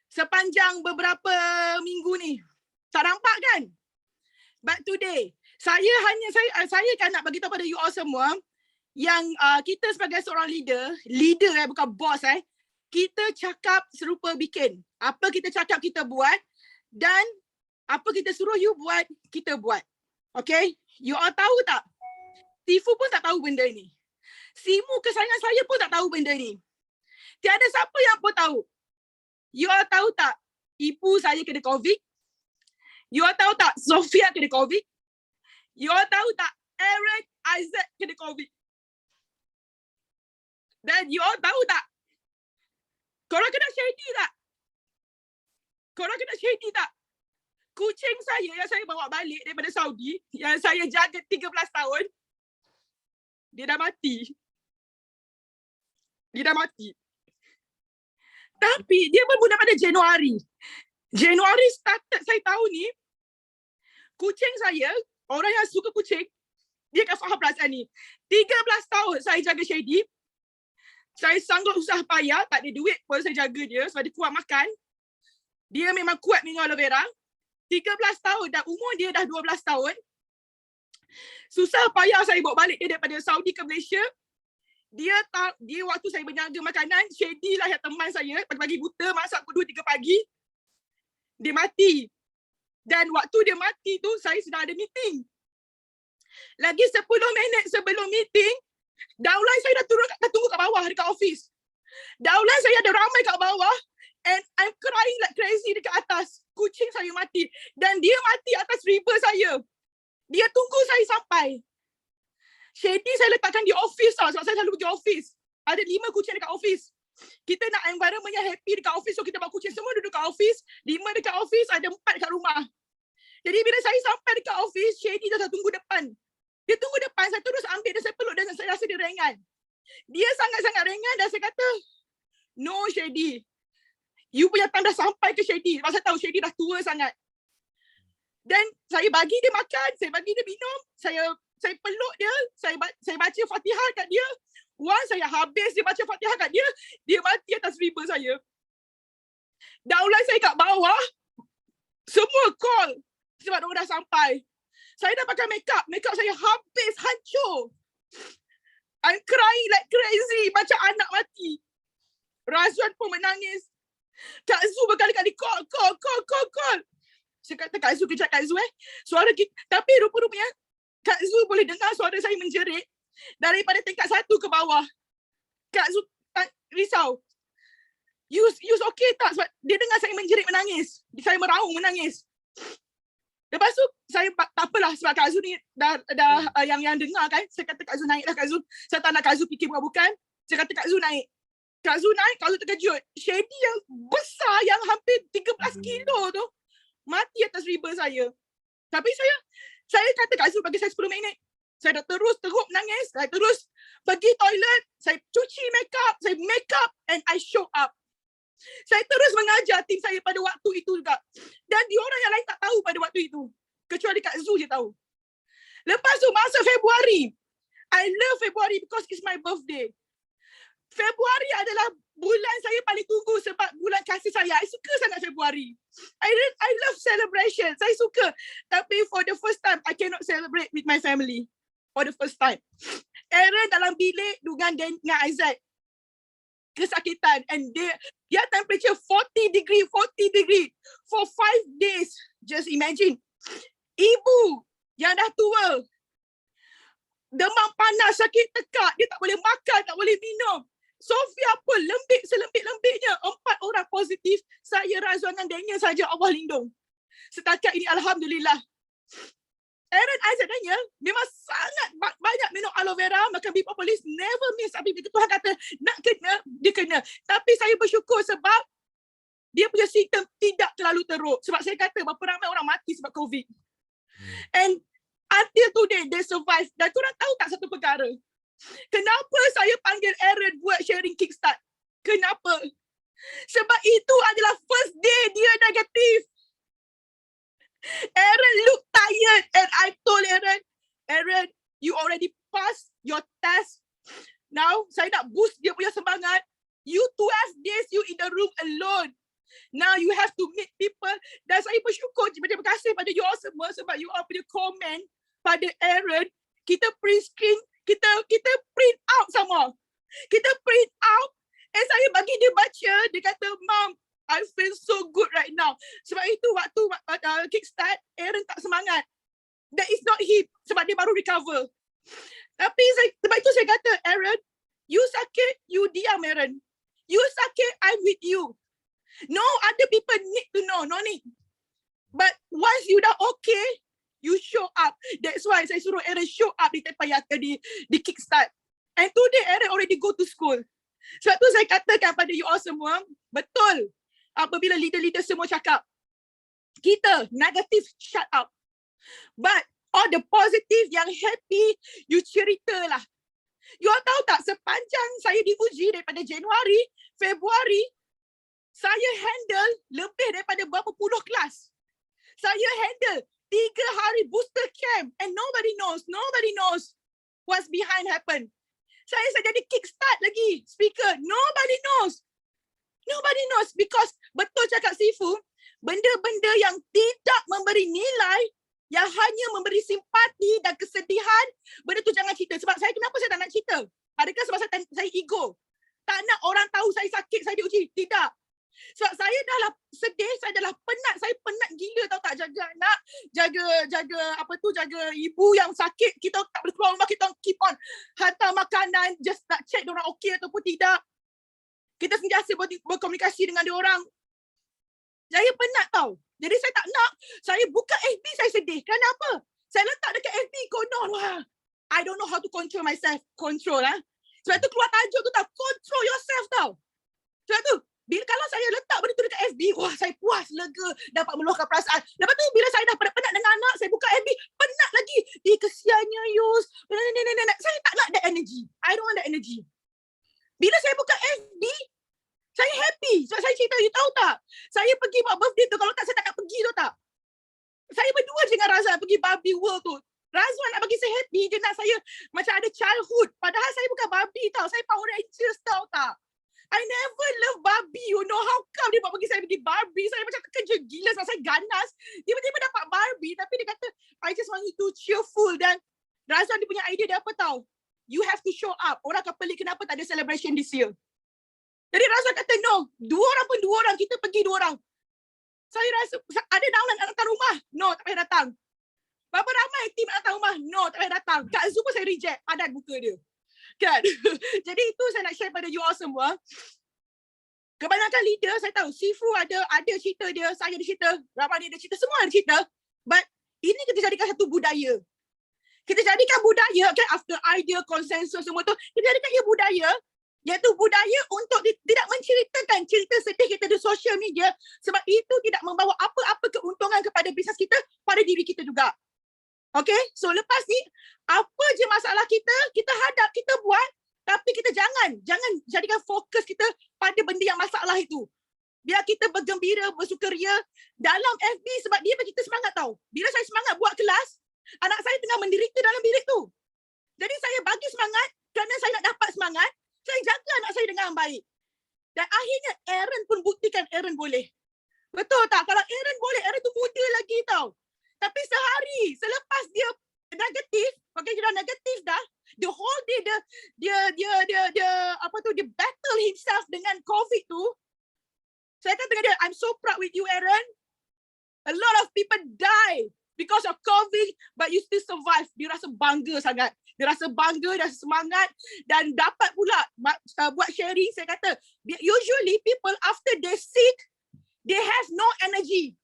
sepanjang beberapa minggu ni? Tak nampak kan? But today, saya kan nak bagi tahu pada you all semua yang kita sebagai seorang leader bukan bos kita cakap serupa bikin. Apa kita cakap kita buat, dan apa kita suruh you buat, kita buat. Okay? You all tahu tak? Sifu pun tak tahu benda ni. Simu kesayangan saya pun tak tahu benda ni. Tiada siapa yang pun tahu. You all tahu tak? Ibu saya kena COVID. You all tahu tak? Sofia kena COVID. You all tahu tak? Eric Isaac kena COVID. Dan you all tahu tak? Korang kena shady tak? Korang kena shady tak? Kucing saya yang saya bawa balik daripada Saudi, yang saya jaga 13 tahun, dia dah mati. Tapi dia bermula pada Januari. Januari started saya tahu ni, kucing saya, orang yang suka kucing, dia akan faham perasaan ni. 13 tahun saya jaga Shady. Saya sanggup usah payah, tak ada duit pun saya jaga dia sebab dia kuat makan. Dia memang kuat minum aloe vera. 13 tahun dan umur dia dah 12 tahun. Susah payah saya bawa balik dia daripada Saudi ke Malaysia. Dia waktu saya berniaga makanan, Shady lah yang teman saya, pagi-pagi buta, masak pukul 2-3 pagi. Dia mati. Dan waktu dia mati tu, saya sedang ada meeting. Lagi 10 minit sebelum meeting, downline saya dah tunggu kat bawah dekat office. Downline saya ada ramai kat bawah, and I'm crying like crazy dekat atas. Kucing saya mati. Dan dia mati atas river saya. Dia tunggu saya sampai. Shady saya letakkan di office tau, sebab saya selalu pergi office. Ada 5 kucing dekat office. Kita nak environment yang happy dekat office, so kita bawa kucing semua duduk kat office. 5 dekat office, ada 4 dekat rumah. Jadi bila saya sampai dekat office, Shady dah tunggu depan. Dia tunggu depan, saya terus ambil dan saya peluk dan saya rasa dia ringan. Dia sangat-sangat ringan dan saya kata, no Shady. You punya time dah sampai ke Shady. Sebab saya tahu Shady dah tua sangat. Dan saya bagi dia makan, saya bagi dia minum, saya peluk dia, saya baca Fatihah kat dia. Once saya habis dia baca Fatihah kat dia, dia mati atas riba saya. Daulat saya kat bawah, semua call sebab diorang dah sampai. Saya dah pakai make up saya habis hancur. I'm crying like crazy, macam anak mati. Razwan pun menangis. Kak Zu berkali-kali call. Saya kata Kak Zu, kejap Kak Zu suara kita. Tapi rupa-rupanya Kak Zu boleh dengar suara saya menjerit daripada tingkat 1 ke bawah. Kak Zu risau. You okay tak? Sebab dia dengar saya menjerit menangis. Saya meraung menangis. Lepas tu saya tak apalah sebab Kak Zu ni dah yang dengar kan. Saya kata Kak Zu naiklah Kak Zu. Saya tak nak Kak Zu fikir bukan. Saya kata Kak Zu naik. Kak Zu naik, Kak Zu terkejut. Shady yang besar yang hampir 13 kilo tu mati atas riba saya. Tapi saya kata Kak Zu bagi saya 10 minit. Saya dah terus teruk menangis. Saya terus pergi toilet. Saya cuci make up and I show up. Saya terus mengajar tim saya pada waktu itu juga. Dan diorang yang lain tak tahu pada waktu itu. Kecuali Kak Zu je tahu. Lepas tu masa Februari. I love Februari because it's my birthday. Februari adalah bulan saya paling tunggu sebab bulan kasih sayang. I suka sangat Februari. I love celebration. Saya suka. Tapi for the first time, I cannot celebrate with my family. For the first time. Aaron dalam bilik dengan Aizat. Kesakitan. And dia temperature 40 degree for 5 days. Just imagine. Ibu yang dah tua. Demam panas, sakit tekak. Dia tak boleh makan, tak boleh minum. Sofia pun lembik selembik-lembiknya. 4 orang positif. Saya, Razwan dan Daniel saja Allah lindung. Setakat ini Alhamdulillah. Aaron Isaac Daniel memang sangat banyak minum aloe vera, makan bee propolis, never miss. Tapi bila Tuhan kata nak kena, dia kena. Tapi saya bersyukur sebab dia punya simptom tidak terlalu teruk. Sebab saya kata berapa ramai orang mati sebab COVID. And until today, they survive. Dan korang tahu tak satu perkara? Kenapa saya panggil Aaron buat sharing kickstart? Kenapa? Sebab itu adalah first day dia negatif. Aaron look tired and I told Aaron, you already passed your test. Now, saya nak boost dia punya semangat. You 12 days you in the room alone. Now you have to meet people. Dan saya bersyukur, terima kasih pada you all semua sebab you all punya komen pada Aaron. Kita print screen, kita print out sama. Kita print out and saya bagi dia baca, dia kata, Mom, I feel so good right now. Sebab itu waktu kickstart, Aaron tak semangat. That is not him sebab dia baru recover. Tapi sebab itu saya kata, Aaron, you sakit, you diam Aaron. You sakit, I'm with you. No other people need to know, no need. But once you dah okay, you show up. That's why saya suruh Aaron show up di Tepayata di kickstart. And today Aaron already go to school. Sebab tu saya katakan pada you all semua, betul. Apabila leader-leader semua cakap, kita negatif, shut up. But all the positive yang happy, you ceritalah. You all tahu tak, sepanjang saya diuji daripada Januari, Februari, saya handle lebih daripada berapa puluh kelas. Saya handle 3 hari booster camp and nobody knows what's behind happen. Saya jadi kickstart lagi speaker. Nobody knows because betul cakap Sifu, benda-benda yang tidak memberi nilai, yang hanya memberi simpati dan kesedihan, benda tu jangan cerita. Sebab kenapa saya tak nak cerita? Adakah sebab saya ego? Tak nak orang tahu saya sakit, saya diuji? Tidak. Sebab saya dah lah sedih, saya dah lah penat. Saya penat gila tahu tak, jaga anak, jaga ibu yang sakit. Kita tak boleh keluar rumah, kita keep on hantar makanan, just nak check diorang okey ataupun tidak. Kita sentiasa berkomunikasi dengan diorang. Saya penat tau. Jadi saya tak nak, saya buka FB saya sedih. Kenapa? Saya letak dekat FB konon. Wah, I don't know how to control myself. Sebab tu keluar tajuk tu tau, control yourself tau. Sebab tu, kalau saya letak benda tu dekat FB, wah saya puas, lega, dapat meluahkan perasaan. Lepas tu bila saya dah penat dengan anak, saya buka FB, penat lagi. Kesiannya Yus. Saya tak nak that energy. I don't want that energy. Bila saya buka FB, saya happy. Sebab saya cerita, you tahu tak? Saya pergi buat birthday tu, kalau tak saya tak nak pergi tu tak. Saya berdua je dengan Razwan pergi Barbie World tu. Razwan nak bagi saya happy, dia nak saya macam ada childhood. Padahal saya bukan Barbie tau, saya Power Rangers tau tak. I never love Barbie, you know. How come dia buat bagi saya pergi Barbie? Saya macam terkejut gila sebab saya ganas. Tiba-tiba dapat Barbie tapi dia kata, I just want you to cheerful. Dan Razwan dia punya idea dia apa tau? You have to show up. Orang akan pelik kenapa tak ada celebration this year. Jadi Razwan kata, no. 2 orang pun 2 orang. Kita pergi 2 orang. Saya rasa, ada download nak datang rumah? No, tak payah datang. Berapa ramai tim nak datang rumah? No, tak payah datang. Kat Zoom pun saya reject. Padan muka dia. Kan? Jadi itu saya nak share pada you all semua. Kebanyakan leader, saya tahu, Sifu ada cerita dia, saya ada cerita, Ramani ada cerita, semua ada cerita. But ini kita jadikan satu budaya. Kita jadikan budaya, okay, after idea, konsensus semua tu, kita jadikan ia budaya, iaitu budaya untuk tidak menceritakan cerita sedih kita di social media sebab itu tidak membawa apa-apa keuntungan kepada bisnes kita, pada diri kita juga. Okay, so lepas ni, apa je masalah kita hadap, kita buat, tapi kita jangan jadikan fokus kita pada benda yang masalah itu. Biar kita bergembira, bersukaria dalam FB sebab dia bagi kita semangat tau. Bila saya semangat buat kelas, anak saya tengah menderita dalam bilik tu. Jadi saya bagi semangat kerana saya nak dapat semangat, saya jaga anak saya dengan baik. Dan akhirnya Aaron pun buktikan Aaron boleh. Betul tak? Kalau Aaron boleh, Aaron tu muda lagi tau. Tapi sehari selepas dia negatif, okay, dia dah negatif dah, the whole day dia apa tu, dia battle himself dengan COVID tu. Saya kata dengan dia, I'm so proud with you Aaron. A lot of people die because of COVID, but you still survive. Dia rasa bangga sangat. Dia rasa bangga, dia rasa semangat dan dapat pula buat sharing. Saya kata, usually people after they sick, they have no energy.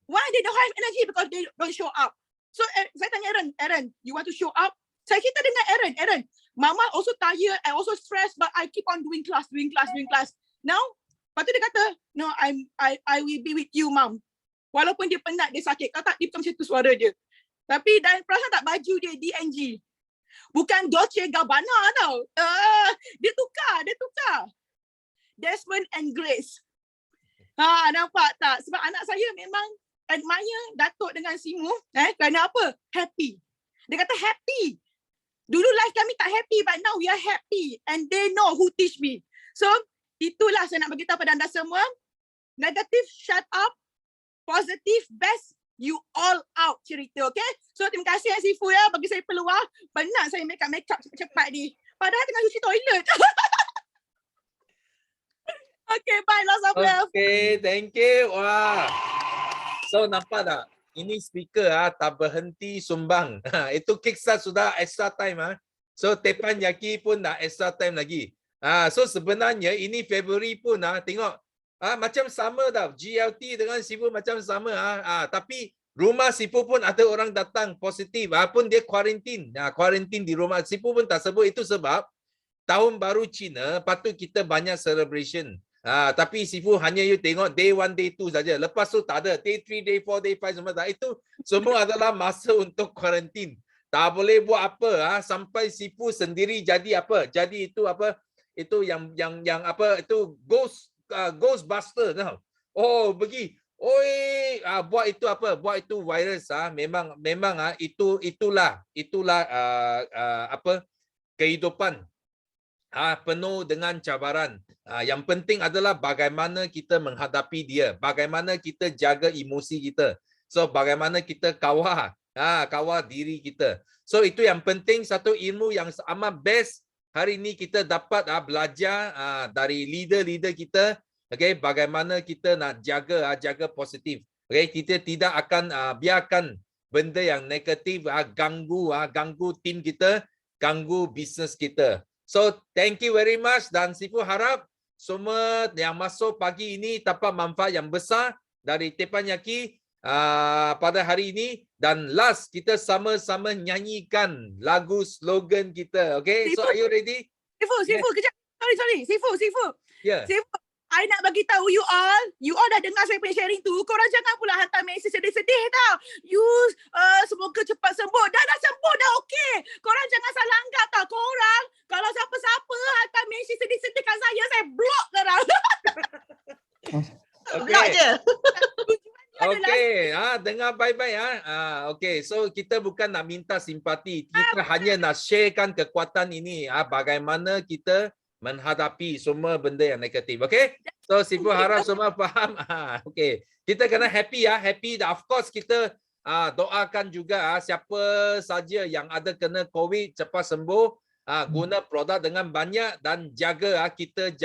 Why they don't have energy? Because they don't show up. So saya tanya Aaron, you want to show up? Saya cerita dengan Aaron, Mama also tired, I also stressed, but I keep on doing class. Now, lepas tu dia kata, no, I will be with you, Mom. Walaupun dia penat, dia sakit. Kalau tak, dia bukan macam tu suara dia. Tapi dan perasan tak baju dia DNG. Bukan Dolce Gabbana tau. Dia tukar. Desmond and Grace. Nampak tak? Sebab anak saya memang admire Datuk dengan Simu. Kerana apa? Happy. Dia kata happy. Dulu life kami tak happy, but now we are happy. And they know who teach me. So, itulah saya nak beritahu pada anda semua. Negative, shut up. Positive, best, you all out cerita, okay? So, terima kasih Sifu ya bagi saya peluang. Penat saya make up cepat-cepat ni. Padahal tengah cuci toilet. Okay, bye. Lots of love. Okay, thank you. Wah. So, nampak tak? Ini speaker tak berhenti sumbang. Itu Kickstart sudah extra time. So, Tepan Yaki pun dah extra time lagi. So, sebenarnya ini Februari pun tengok. Macam sama tau. GLT dengan Sifu macam sama. Tapi rumah Sifu pun ada orang datang positif. Pun dia quarantine. Quarantine di rumah. Sifu pun tak sebut itu sebab tahun baru Cina patut kita banyak celebration. Tapi Sifu hanya you tengok day 1, day 2 saja. Lepas tu tak ada. Day 3, day 4, day 5 semua tak. Itu semua adalah masa untuk quarantine. Tak boleh buat apa. Sampai Sifu sendiri jadi apa? Jadi itu apa? Itu yang apa? Itu Ghostbuster tau. Oh, pergi. Oi, buat itu apa? Buat itu virus memang itulah apa? Kehidupan penuh dengan cabaran. Yang penting adalah bagaimana kita menghadapi dia, bagaimana kita jaga emosi kita. So bagaimana kita kawal diri kita. So itu yang penting, satu ilmu yang amat best hari ini kita dapat belajar dari leader-leader kita. Okay, bagaimana kita nak jaga positif. Okay, kita tidak akan biarkan benda yang negatif ganggu tim kita, ganggu bisnes kita. So thank you very much dan Sifu harap semua yang masuk pagi ini dapat manfaat yang besar dari Tepan Yaki pada hari ini. Dan last kita sama-sama nyanyikan lagu slogan kita. Okay, so are you ready? Sifu, kejap. Sorry. Sifu. Yeah. Sifu, I nak bagi tahu you all dah dengar saya punya sharing tu. Korang jangan pula hantar mesej sedih-sedih tau. You semoga cepat sembuh. Dah sembuh dah okey. Korang jangan salah anggap tau. Korang kalau siapa-siapa hantar mesej sedih-sedih kat saya block korang. Okay. Block je. Okey, dengar baik-baik okey. So kita bukan nak minta simpati, kita hanya nak sharekan kekuatan ini bagaimana kita menghadapi semua benda yang negatif. Okey? So Sifu harap semua faham. Okey. Kita kena happy happy. Of course kita doakan juga siapa saja yang ada kena COVID cepat sembuh. Guna produk dengan banyak dan jaga kita.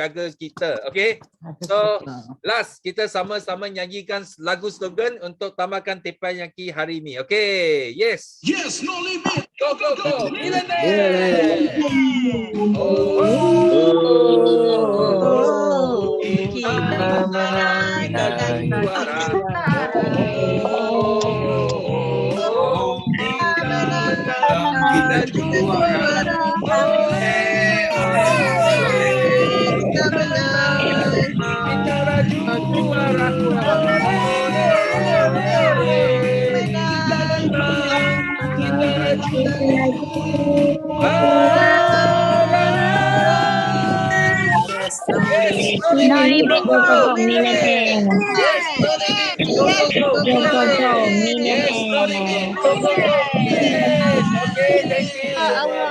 Okey. So last kita sama-sama nyanyikan lagu slogan untuk tamatkan Tepan Yaki hari ini. Okey. Yes. Yes, no limit. Go go go. Millionaire. Kita juara. No limit, go, go, go, millionaire. Go, go, go, millionaire. Okay, thank you.